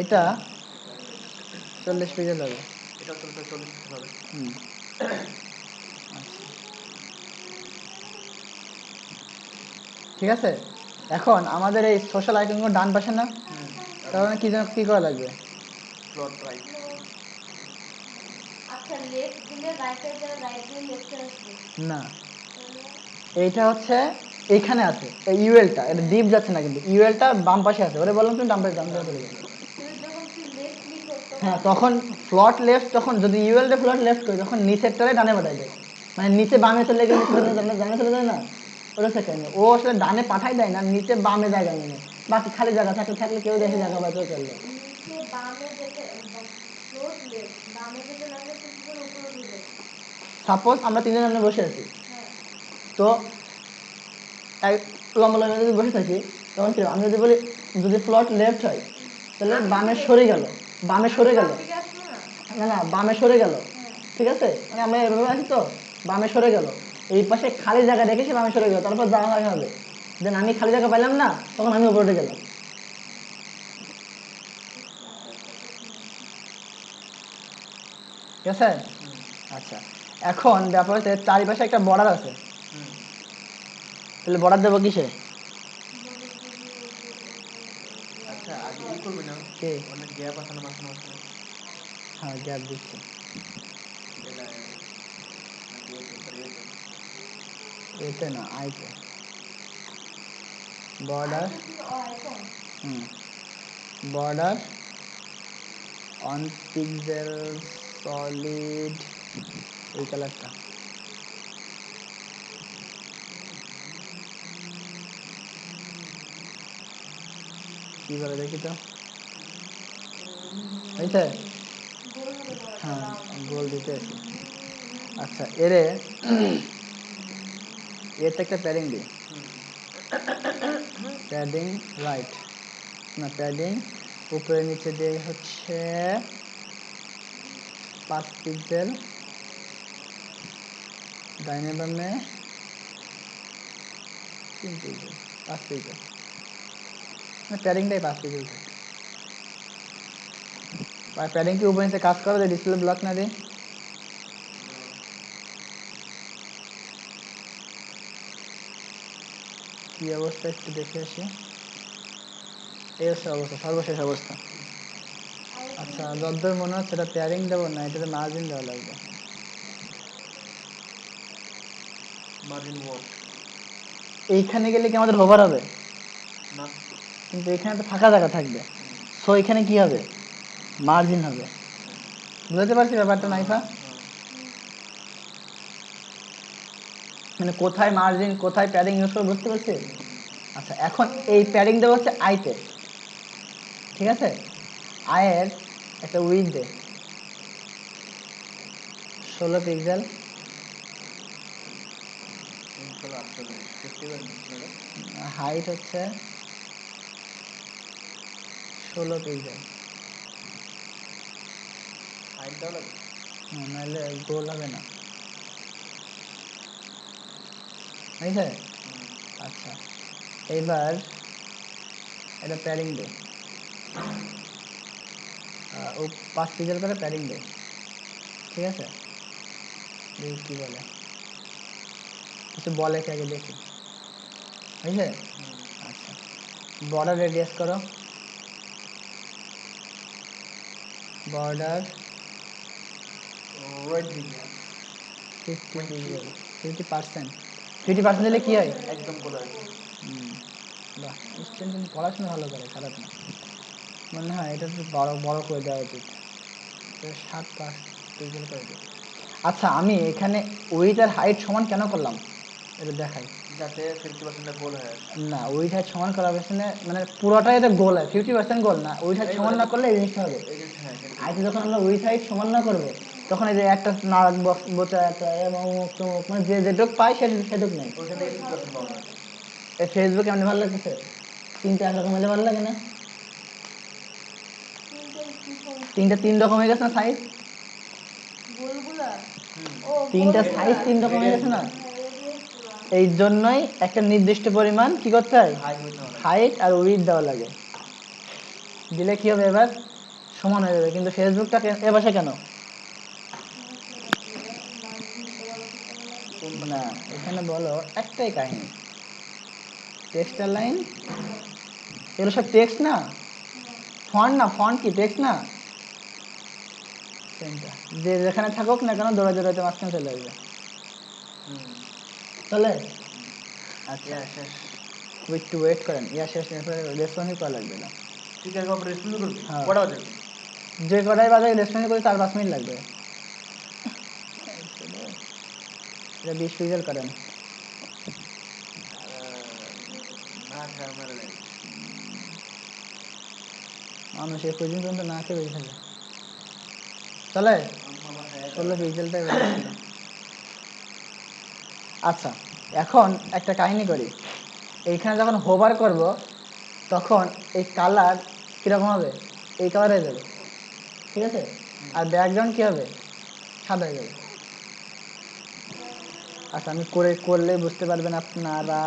S1: এটা 40 পিক্সেল হবে
S2: এটা 40 পিক্সেল হবে
S1: আচ্ছা ঠিক আছে এখন আমাদের এই সোশ্যাল আইকনগুলো ডান পাশে না তার মানে কি করা লাগবে
S2: ফ্লোট রাইট
S3: আচ্ছা লেফট দিলে রাইটের জায়গায় রাইট দিলে লেফটে আসবে
S1: না এইটা হচ্ছে এখানে আছে এই ইউএলটা এটা ডিপ যাচ্ছে না কিন্তু ইউএলটা বাম পাশে আছে ওরে বললাম তুমি ডান পাশে চলে যাবে
S3: যখন তুই লেফট ক্লিক করতে
S1: হ্যাঁ তখন ফ্লট লেফট যখন যদি ইউএলটা ফ্লট লেফট করি তখন নিচেরটারে ডানে পাঠাই দেয় মানে নিচে বামে চলে গেলে ডানে চলে যায় না ওটা সেকেন্ড ও আসলে ডানে পাঠাই দেয় না নিচে বামে জায়গা নিয়ে নেয় বাকি খালি জায়গা থাকলে কেউ দেখে জায়গা পাইতেও চলবে
S3: নিচে বামে যেতে ফ্লোট লেফট বামে যেতে লাগলে তো কি করে উপরে উঠে যায়
S1: সাপোজ আমরা তিনজন এখানে বসে আছি তো লম্বা লম্বা যদি বসে থাকি তখন কি আমি যদি বলি যদি ফ্লট লেফট হয় তাহলে বামে সরে গেল বামে সরে গেল না না বামে সরে গেল ঠিক আছে মানে আমরা এভাবে আছি তো বামে সরে গেল এই পাশে খালি জায়গা রেখে সে বামে সরে গেল তারপর যাওয়া হয় হবে দেন আমি খালি জায়গা পাইলাম না তখন আমি উপরে উঠে গেলাম ঠিক আছে আচ্ছা এখন ব্যাপার হচ্ছে চারিপাশে একটা বর্ডার আছে তাহলে বর্ডার দেবো কিসে
S2: আচ্ছা আগে ই করবি না
S1: কে
S2: অনেক গ্যাপ আছে না মাঝখানে
S1: হ্যাঁ গ্যাপ দিচ্ছি
S2: এটা নাকি এতে সরি
S1: এতে না আইতে border border on pixel solid এই কালারটা কি বলে দেখি তো হয়েছে হ্যাঁ গোল দিতে আছি আচ্ছা এতে একটা প্যাডিং দিই প্যাডিং রাইট না প্যাডিং উপরে নিচে দিয়ে হচ্ছে 5 পিক্সেল ডাইনে বামে 3 পিক্সেল 5 পিক্সেল প্যাডিংটাই 5 পিক্সেল থাকে প্যাডিং কি উপরে নিচে কাজ করে যে ডিসপ্লে ব্লক না দিয়ে কি অবস্থা একটু দেখে আসি এই হচ্ছে অবস্থা সর্বশেষ অবস্থা আচ্ছা যতদূর মনে হচ্ছে এটা প্যারিং দেবো না এটাতে মার্জিন দেওয়া লাগবে
S2: মার্জিন ওয়াট
S1: এইখানে গেলে কি আমাদের হোভার হবে
S2: না
S1: কিন্তু এখানে তো ফাঁকা জায়গা থাকবে সো এখানে কি হবে মার্জিন হবে বুঝতে পারছি ব্যাপারটা নাইফা মানে কোথায় মার্জিন কোথায় প্যাডিং ইউজ করে বুঝতে পারছি আচ্ছা এখন এই প্যাডিং দেওয়া হচ্ছে আইতে ঠিক আছে আয়ের একটা উইথ দে 16 পিক্সেল হাইট হচ্ছে 16 পিক্সেল
S2: হাইট দেওয়া লাগবে
S1: নাহলে গোল হবে না হয়েছে আচ্ছা এইবার এটা প্যাডিং দে ও 5 পিক্সেল করে প্যাডিং দে ঠিক আছে দেখি কি বলে, কিছু বলে কি আগে দেখি, হয়েছে? আচ্ছা, বর্ডার রেডিয়াস করো, বর্ডার
S2: রাইট দিকে
S1: 50%, 50% দিলে কি হয়?
S2: একদম গোলা
S1: বাহ, স্টুডেন্ট কিন্তু পড়াশোনা ভালো করে, খারাপ না মনে হয়। এটা একটু বড় বড় করে দেওয়া উচিত, 7 করে দিই। আচ্ছা, আমি এখানে উইথ আর হাইট সমান কেন করলাম এটা দেখাই।
S2: যাতে 50% গোল হয়ে আসে।
S1: না, উইথ হাইট সমান করার পেছনে মানে পুরোটাই এটা গোল হয়, 50% গোল না। উইথ হাইট সমান না করলে এই জিনিসটা হবে।
S2: এই জিনিসটা হ্যাঁ সেটা
S1: আইতে যখন আমরা উইথ হাইট সমান না করবো, তখন এই যে একটা নাক বক্স বোচা একটা এবং মানে যে যেটুক পাই সেটুক নেই।
S2: ওখান থেকে 50% পাবো না।
S1: এই ফেসবুকে এমনি ভালো লাগতেছে, তিনটা একরকম হলে ভালো লাগে না? তিনটা 3 রকম হয়ে গেছে না সাইজ?
S3: গোলগুলা
S1: তিনটা সাইজ 3 রকম হয়ে গেছে না? এই জন্যই একটা নির্দিষ্ট পরিমাণ কি করতে হয়, হাইট আর উইথ দেওয়া লাগে। দিলে কি হবে, এবার সমান হয়ে যাবে। কিন্তু ফেসবুকটা এ ভাষা কেন না? এখানে বলো একটাই কাহিনী, টেক্সটার লাইন, এগুলো সব টেক্সট না, ফন্ট না, ফন্ট কি টেক্সট না? যে যেখানে থাকুক না কেন দৌড়াতে দৌড়াতে মাঝখানে চলে আসবে, চলে। আচ্ছা, একটু ওয়েট করেন, শেষ, রেসপন্সই করা লাগবে না।
S2: ঠিক আছে, আবার রেসপন্স করবি
S1: হ্যাঁ,
S2: বড় আছে
S1: যে কটাই বাজে রেসপন্স করে 4-5 মিনিট লাগবে। এটা 20 পিক্সেল করেন।
S2: না খেয়ে মেরে দেয়
S1: মানুষ এ পর্যন্ত না খেয়ে বেঁচে থাকে, চলে। 16 পিক্সেলটাই বেশি ছিল। আচ্ছা, এখন একটা কাহিনী করি। এইখানে যখন হোভার করব তখন এই কালার কীরকম হবে, এই কালার হয়ে যাবে, ঠিক আছে? আর ব্যাকগ্রাউন্ড কী হবে, সাদা হয়ে যাবে। আচ্ছা, আমি করলে বুঝতে পারবেন আপনারা।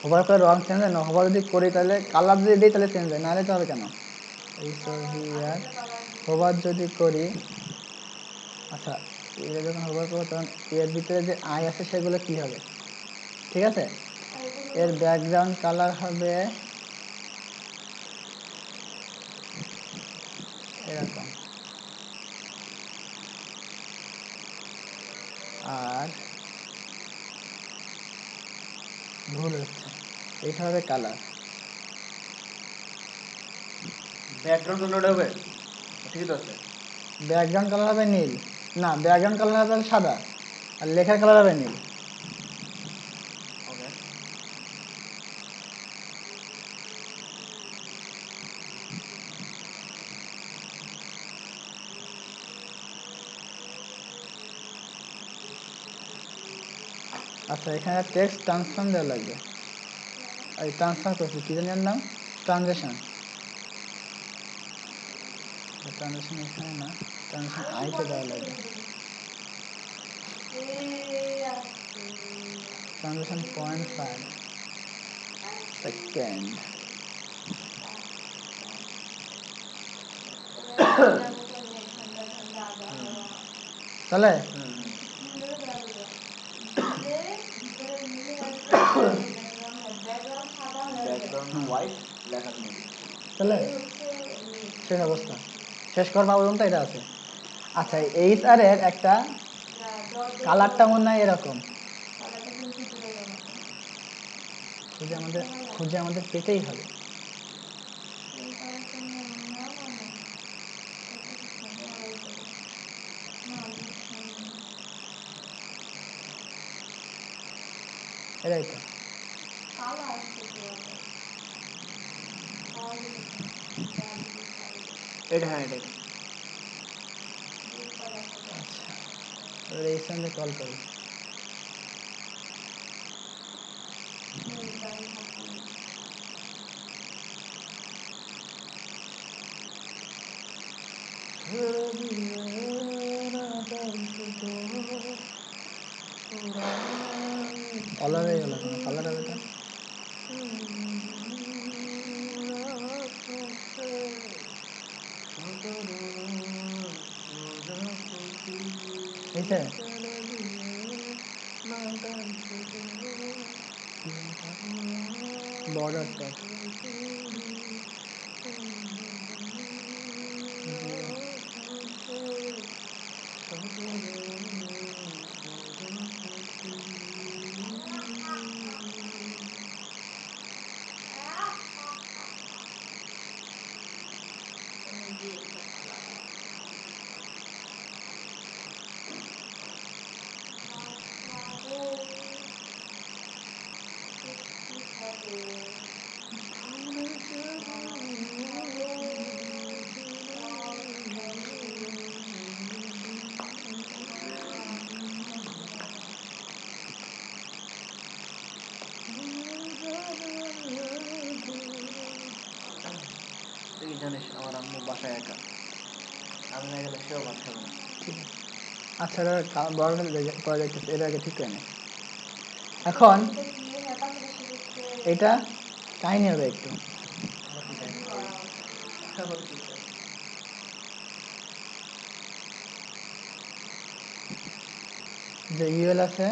S1: হোভার করে রং চেঞ্জ হয় না, হোভার যদি করি তাহলে কালার যদি দিই তাহলে চেঞ্জ হয়, নাহলে তো হবে কেন? হোভার যদি করি, আচ্ছা এটা যখন হোভার করবো তখন এর ভিতরে যে আই আছে সেগুলো কি হবে, ঠিক আছে? এর ব্যাকগ্রাউন্ড কালার হবে এরকম, আর ভুল হচ্ছে, এটা হবে কালার।
S2: ব্যাকগ্রাউন্ড কালার হবে, ঠিকই তো আছে।
S1: ব্যাকগ্রাউন্ড কালার হবে নীল, না ব্যাকগ্রাউন্ড কালার হবে সাদা, আর লেখার কালার হবে নীল।
S2: ওকে,
S1: আচ্ছা, এখানে টেক্সট ট্রান্সফর্ম দেওয়া লাগবে। এই ট্রান্সফার করছি, কী জানি এর নাম, ট্রানজেকশন। ট্রানজেকশন এখানে না, ট্রানজেকশন আইতে দেওয়া লাগবে। Transaction 0.5 second. চলে।
S2: ব্যাকগ্রাউন্ড হোয়াইট, লেখা নীল।
S1: চলে, শেষ অবস্থা, শেষ করবা পর্যন্ত এটা আছে। আচ্ছা, এইচআর এর একটা কালারটা মনে হয় এরকম, খুঁজে আমাদের পেতেই হবে। এটাই তো
S2: এটা হ্যাঁ এটাই।
S1: আচ্ছা, এবার এই সঙ্গে কল করি। কালার হয়ে গেল, কোনো কালার হবে তো। হয়েছে? বর্ডারটা
S2: তুই কি জানিস আমার আম্মু বাসায় একা, আমি না গেলে সেও ভাত খাবে না।
S1: ঠিক আছে। আচ্ছা বড়টা করা যাইতেছে, এর আগে ঠিক করে নে। এখন
S3: এটা কি হ্যাঁ পাশাপাশি দেখতে
S1: এটা কাহিনী হবে একটু।
S2: আবার কি কাহিনী?
S3: করা উচিত।
S2: আবার কি কাহিনী?
S1: যে ইউএল আছে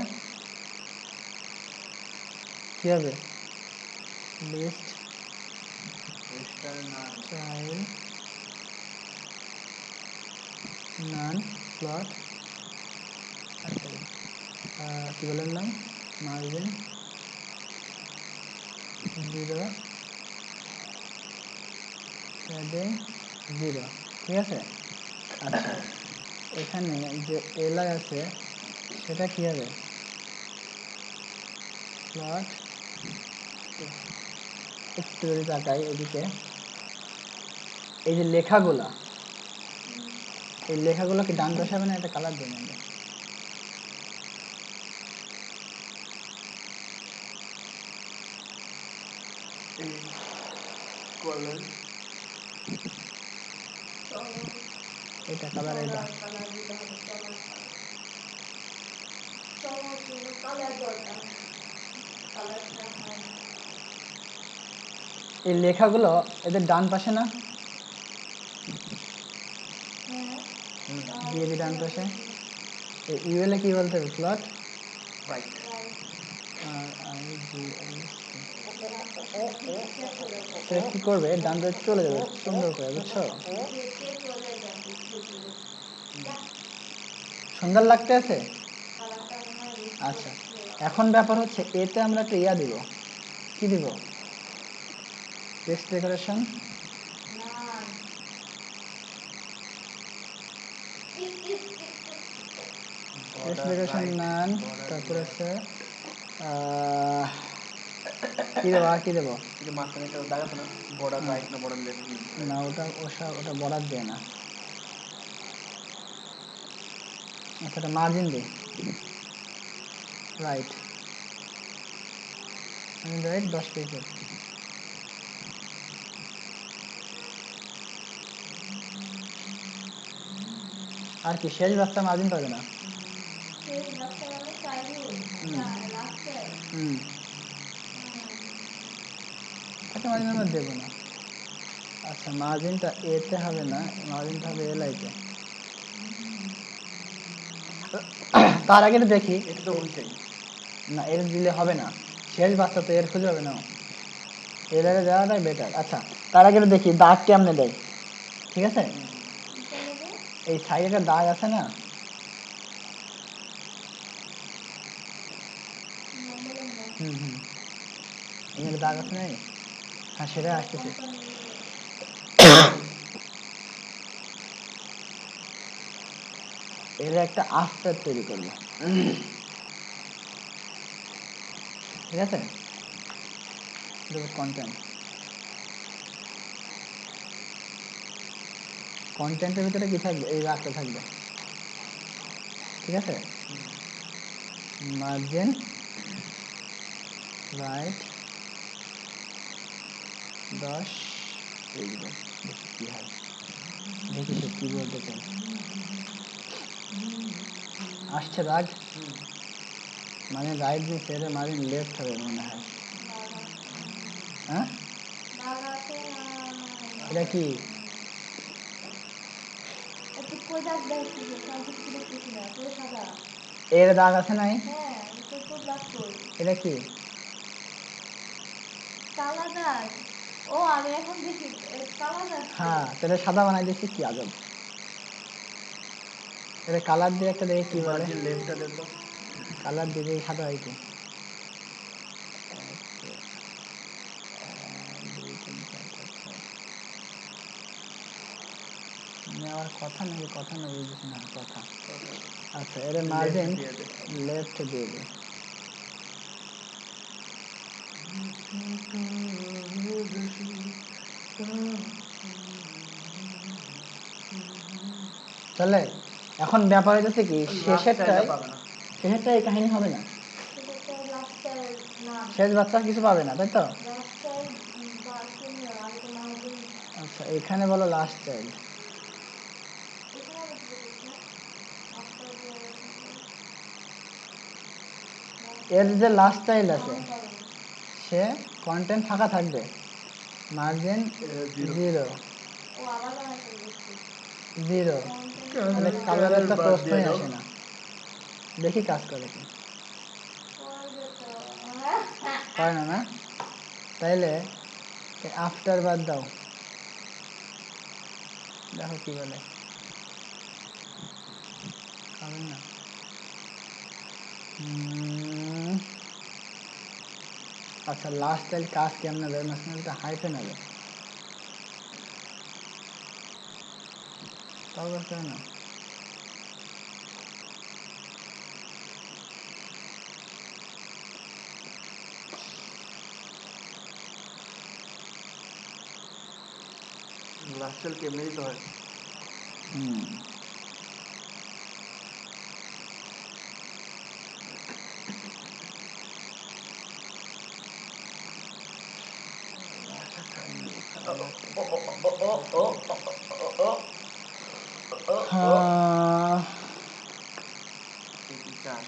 S1: কি হবে? লিস্ট
S2: রেজিস্টার না
S1: চাইল্ড নান প্লট কি বলেন নাম মার্জিন 0 প্যাডিং 0, ঠিক আছে? আচ্ছা, এখানে যে এলআই আছে সেটা কি হবে? প্লট একটু যদি তাকাই এদিকে, এই যে লেখাগুলা, এই লেখাগুলো কি ডান পাশে হবে না? একটা কালার দেন আগে।
S2: এই কলার
S3: চলো
S1: এটা কালার, এটা
S3: কালার দিতে হবে, চলার কালার। চলার জন্য কালার দরকার, কালার ছাড়া হয় না।
S1: এই লেখাগুলো এদের ডান পাশে না?
S3: হ্যাঁ
S1: দিয়ে দি ডান পাশে। এই ইউএল এ কি বলতে হবে? Plot
S2: right.
S3: রাইট,
S1: আর আই জি এল
S3: এটা ডান পাশে দিকটা চলে যায়,
S1: সেটা কি করবে? ডান পাশে চলে যাবে সুন্দর করে, বুঝছো?
S3: দেখে চলে যাবে ভেতরে। যা,
S1: সুন্দর লাগতে আছে।
S3: কালারটা মনে হয় বেশি
S1: আচ্ছা,
S3: করছে।
S1: এখন ব্যাপার হচ্ছে এতে আমরা একটা ইয়া দিব। কি দিব? টেক্সট ডেকোরেশন
S3: না
S1: টেক্সট
S2: বর্ডার
S1: ডেকোরেশন
S2: রাইট,
S1: নান,
S2: বর্ডার
S1: তারপর
S2: লেফট।
S1: আছে কি দেবো? আর কি দেবো?
S2: এই যে মাঝখানে একটা দাগ আছে না, বর্ডার রাইট না বর্ডার লেফট কি?
S1: না, ওটা বরাদ দেয় না। আচ্ছা, এটা মার্জিন দিই, রাইট, রাইট 10 পিক্সেল। আর কি শেষ বাচ্চা মার্জিন পাবে না?
S3: শেষ বাচ্চা মানে চাইল্ডহুড লাস্টে
S1: হুম, তাকে মার্জিন আমরা দেবো না। আচ্ছা, মার্জিনটা এতে হবে না, মার্জিনটা হবে এলআইতে। তার আগে দেখি।
S2: এটা তো হইছেই
S1: না, এর দিলে হবে না, শেষ বাচ্চা তো এর খুঁজে হবে না, এর আগে দেওয়াটাই বেটার। আচ্ছা, তার আগে দেখি দাগ কেমনে দেয়, ঠিক আছে? এই সাইডে একটা দাগ আছে না, হুম হুম, এখানে দাগ আছে না? হ্যাঁ, সেটা আসতেছে। এর একটা আফটার তৈরি করব, ঠিক আছে? দেবো কন্টেন্ট, কন্টেন্টের ভিতরে কি থাকবে? এই দাগটা থাকবে, ঠিক আছে? Margin right 10 pixel. দেখি কি হয়, দেখি সে কি বলতে চাই। আসছে দাগ, মানে রাইট নিচে, এর মার্জিন লেফট হবে মনে হয়। হ্যাঁ, এটা কি?
S3: কই দাগ দেখতেছিস? আমি তো কিছু দেখতেছি না, পুরো সাদা।
S1: এর দাগ আছে নাই?
S3: হ্যাঁ, তোর দাগ কই?
S1: এটা কি?
S3: কালা দাগ। ও আমি এখন দেখি কালা দাগ তো।
S1: হ্যাঁ, তাহলে সাদা বানাই দিছি, কি আজব। এটা কালার দিয়ে একটা দেখে কি বলে।
S2: মার্জিন লেফটটা দে তো।
S1: কালার দিয়ে দেখি সাদা হয় কি। 2 3 4 5 6। আমি আবার কথা নাকি কথা না বুঝতেছি না, কথা। আচ্ছা, এর মার্জিন
S2: লেফট দিয়ে দে।
S1: লেফট দিয়ে দিই। তাহলে এখন ব্যাপার হইতেছে কি,
S2: লাস্ট
S1: শেষেরটাই
S2: টাইলটা পাবে না।
S1: শেষেরটাই এই কাহিনী হবে না,
S3: সেটা লাস্টটার নাম।
S1: শেষ বাচ্চা কিছু পাবে না, তাই তো?
S3: লাস্টটার বা সিনিয়র আগে তো মাহাজন।
S1: আচ্ছা, এখানে বলো লাস্ট চাইল্ড।
S3: এখানে আবার কি করতেছে? আফটার যে
S1: এর যে লাস্ট চাইল্ড আছে,
S3: নাম পাবে।
S1: সে কন্টেন্ট ফাঁকা থাকবে, মার্জিন
S2: জিরো।
S1: 0
S3: ও আবার বানাই ফেলতেছে।
S1: 0,
S3: কন্টেন্ট
S1: তাহলে কালারের তো প্রশ্নই আসে না। দেখি কাজ করে কি।
S3: করবে তো।
S1: হয় না, না? তাইলে আফটার বাদ দাও, দেখো কি বলে। হবে না। আচ্ছা, লাস্ট চাইল্ড কাজ কেমন হবে, মাঝখানে একটা হাইফেন হবে, তাও কাজ করে না।
S2: লাস্ট টাইল কেমনে দিতে হয়?
S1: হুম, হ্যাঁ।
S2: তুই কি চাস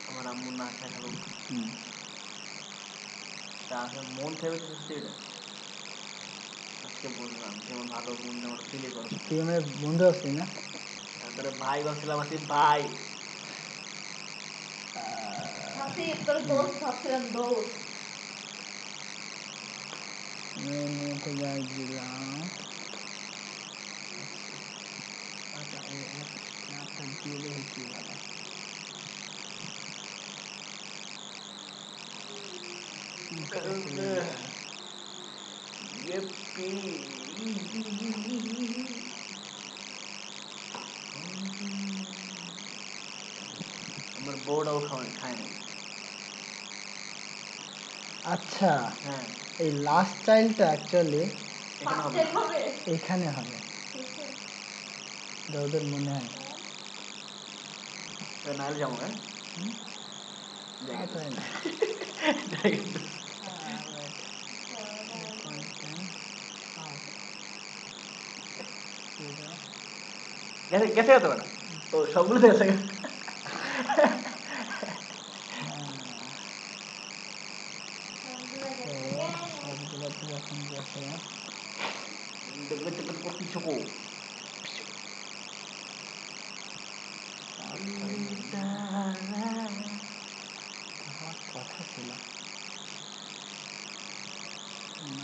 S2: আমার আম্মু না খেয়ে থাকুক?
S1: হুম।
S2: তা আসলে মন থেকে চাচ্ছিস তুই এটা? আজকে বুঝলাম তুই আমার ভালো বন্ধু, আমার ফিলই করস না।
S1: তুই আমার বন্ধু আছি না?
S2: আমি তোর ভাই ভাবছিলাম, আসি ভাই।
S3: হাসিব তোর দোস্ত ভাবছিলাম, দোস্ত।
S1: মেনুতে যাই দিলাম। আচ্ছা, এই একটা দিয়ে দেখি কি বলে।
S2: ইয়েপ্পি। আমার বউটাও খায় নাই।
S1: আচ্ছা,
S2: হ্যাঁ,
S1: এই লাস্ট চাইল্ডটা অ্যাকচুয়ালি
S2: এখানে হবে
S3: ফার্স্টে
S2: না।
S3: হবে।
S1: এখানে হবে,
S3: শেষে।
S1: যতদূর মনে হয়।
S2: নাইলে যাবো, হ্যাঁ।
S1: হুম?
S2: জায়গা
S1: তাড়াতাড়ি না।
S2: জায়গা
S1: wait, content out 0
S2: গেছে গেছে কত বেটা? ও সবগুলো তো গেছে।
S3: সবগুলা
S1: তো
S3: গেছে কেন?
S1: সবগুলোতে যখন গেছে,
S2: দেখবে চেপে চেপে পিছুকো।
S1: হওয়ার কথা ছিল,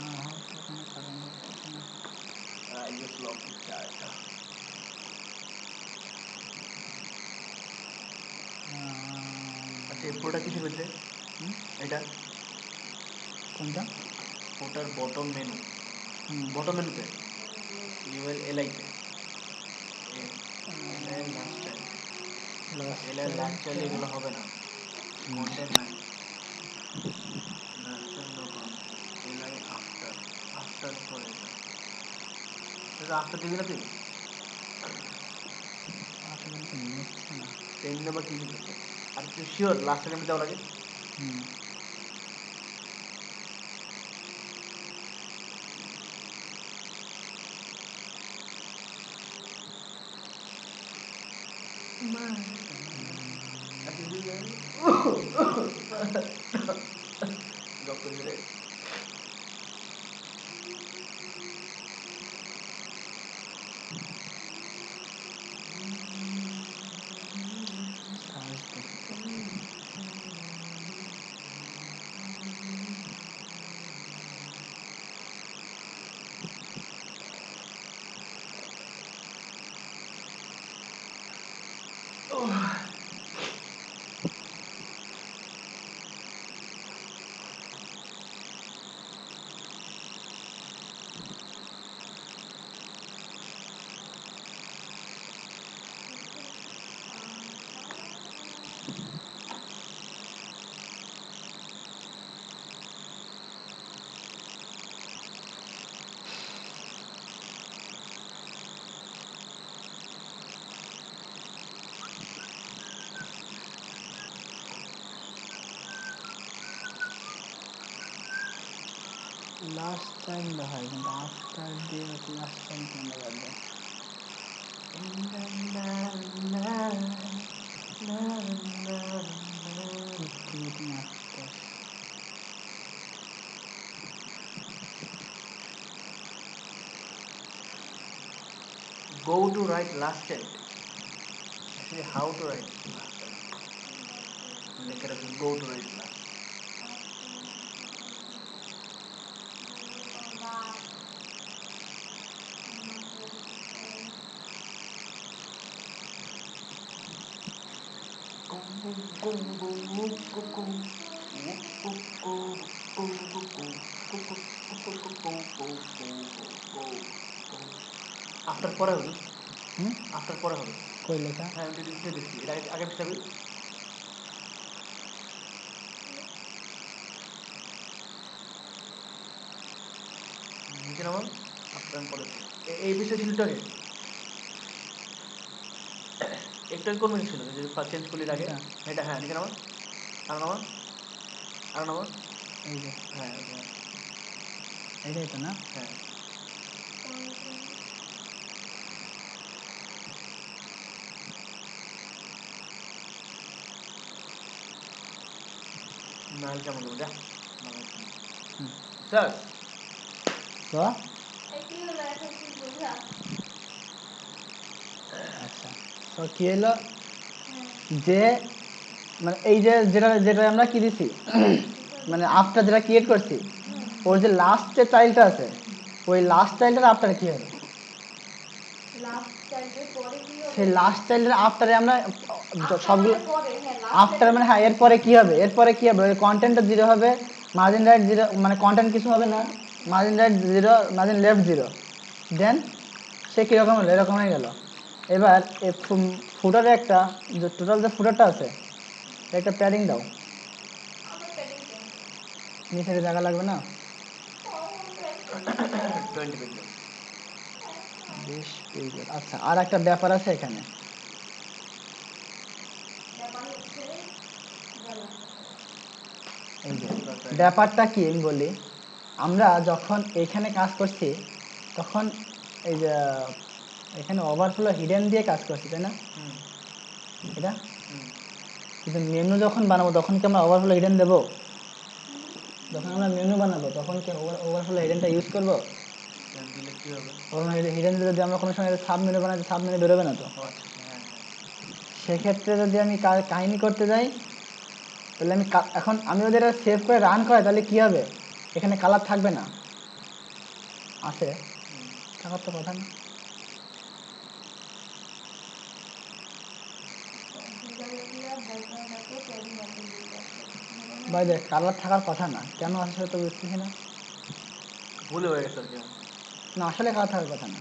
S1: না হওয়ার তো কোনো কারণ দেখতেছি না।
S2: I just love this character. আচ্ছা, এই ফোটা কিসের ভিতরে?
S1: হুম?
S2: এটা
S1: কোনটা?
S2: Footer bottom menu.
S1: হুম।
S2: বটম মেনুতে ইউএল এলআইতে LI last child. LI last child এগুলো হবে না, কন্টেন্ট নাই। Last child no content. LI after, after for এটা। এটা আফটার দিবি না তুই?
S1: আসলে তো নিচ্ছে না।
S2: এমনি বা কি নিতেছে? আর তুই শিওর লাস্ট টাইম দেওয়া লাগে?
S1: হুম।
S2: গপ করিস রে।
S1: লাস্ট চাইল্ড হয় কিন্তু আফটার দিয়ে লাস্ট চাইল্ড কেন লাগবে? Creating after.
S2: Go to write last child. Actually, how to write last child? Like go to write last. After পরে হবে আফটার পরে হবে
S1: কই লেখা?
S2: হ্যাঁ আমি উঠে দিচ্ছি এর আগে আগে পিছাবি নিচে নামা আফটার আমি পরে এই বিষয় ছিল আগে একটু আগে কোন মেসেজ ছিল যে চেঞ্জ করলি এর আগে এটা হ্যাঁ নিচে নামা আর নামা আর নামা
S1: এই যে
S2: হ্যাঁ ওটা
S1: এটাই তো না?
S2: হ্যাঁ নাইল কেমন দেবো যা স্যার
S1: তো
S3: এই কি হলো এখন কি বোঝা?
S1: আচ্ছা তো কি হলো যে মানে এই যে যেটা যেটা আমরা কি দিছি মানে আফটার যেটা ক্রিয়েট করছি ওর যে লাস্ট যে চাইল্ডটা আছে ওই লাস্ট চাইল্ডের আফটার কি হবে?
S3: লাস্ট চাইল্ডের পরে কি হবে?
S1: সেই লাস্ট চাইল্ডের আফটারে আমরা সবগুলো
S3: পরে হ্যাঁ
S1: আফটার মানে হ্যাঁ এরপরে কি হবে? এরপরে কি হবে? ওই কন্টেন্টটা জিরো হবে, মার্জিন রাইট জিরো, মানে কন্টেন্ট কিছু হবে না, margin right zero, margin left zero, then সে কীরকম হলো? এরকম হয়ে গেল। এবার এই ফুটারে একটা যে টোটাল যে ফুটারটা আছে একটা প্যাডিং দাও,
S3: আমার প্যাডিং কেন?
S1: নিচে জায়গা লাগবে না?
S3: আমার প্যাডিং
S2: 20 পেজ
S1: 20 পেজের। আচ্ছা আর একটা ব্যাপার আছে এখানে,
S3: ব্যাপার হচ্ছে
S1: এই যে ব্যাপারটা কি আমি বলি, আমরা যখন এইখানে কাজ করছি তখন এই যে এখানে ওভারফ্লো হিডেন দিয়ে কাজ করছি তাই না? এটা কিন্তু মেনু যখন বানাবো তখন কি আমরা ওভারফ্লো হিডেন দেবো? যখন আমরা মেনু বানাবো তখন কি ওভারফ্লো হিডেনটা ইউজ করবো?
S2: দিলে কি হবে?
S1: হিডেন দিলে যদি আমরা কোনো সময় সাব মেনু বানাই সাব মেনু বেরোবে না তো।
S2: হ্যাঁ
S1: সেক্ষেত্রে যদি আমি কাহিনী করতে যাই তাহলে আমি এখন আমি যদি এটা সেভ করে রান করাই তাহলে কি হবে? এখানে কালার থাকবে না, আছে থাকার তো কথা না। ভাই দেখ কালার থাকার কথা না, কেন আছে সেটা তো বুঝতেছি না।
S2: ভুলে হয়ে গেছে আর কি
S1: না আসলে কালার থাকার কথা না,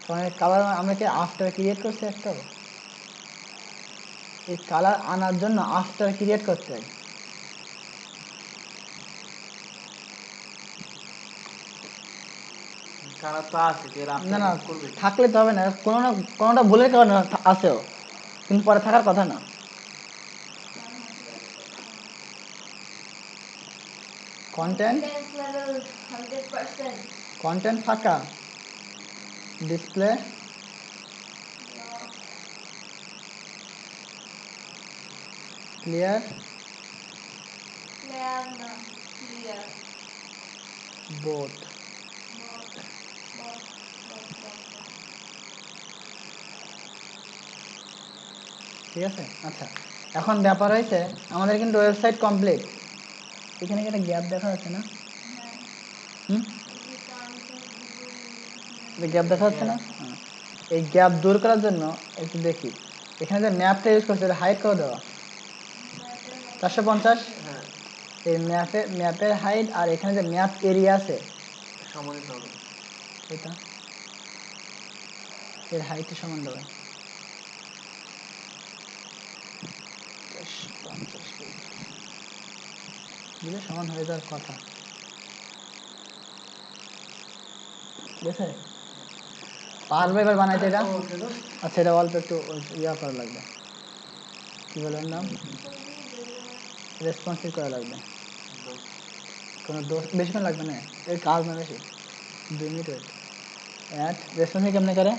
S1: কারণ এই কালার আমরা কি আফটার ক্রিয়েট করছি একটাও? এই কালার আনার জন্য আফটার ক্রিয়েট করতে হয়।
S2: কালার তো আছে এর
S1: না
S2: আফটার
S1: না
S2: করবে
S1: থাকলে তো হবে না, কোনো না কোনোটা ভুলের কারণে আছেও কিন্তু পরে থাকার কথা না। কন্টেন্ট কন্টেন্ট ফাঁকা, ডিসপ্লে ক্লিয়ার, বোথ। ঠিক আছে আচ্ছা এখন ব্যাপার হয়েছে আমাদের কিন্তু ওয়েবসাইট কমপ্লিট, এখানে কি একটা গ্যাপ দেখা যাচ্ছে না? গ্যাপ দেখা যাচ্ছে না? এই গ্যাপ দূর করার জন্য একটু দেখি এখানে যে ম্যাপটা ইউজ করছে এটা হাইট করে দেওয়া 450, এই ম্যাপের হাইট আর এখানে যে ম্যাপ এরিয়া আছে
S2: সমানিত হবে,
S1: এটা এর হাইটের সমান দেবে 50 দিলে সমান হয়ে যাওয়ার কথা। ঠিক আছে পারবে এবার বানাইতে এটা? আচ্ছা এটা অল্প একটু ইয়া করা লাগবে, কি বলে নাম, রেসপন্সিভ করা লাগবে। কোনো দোষ বেশিক্ষণ লাগবে না, এর কাজ না বেশি, 2 মিনিট ওয়েট। অ্যাড রেসপন্সিভ কেমনে করে?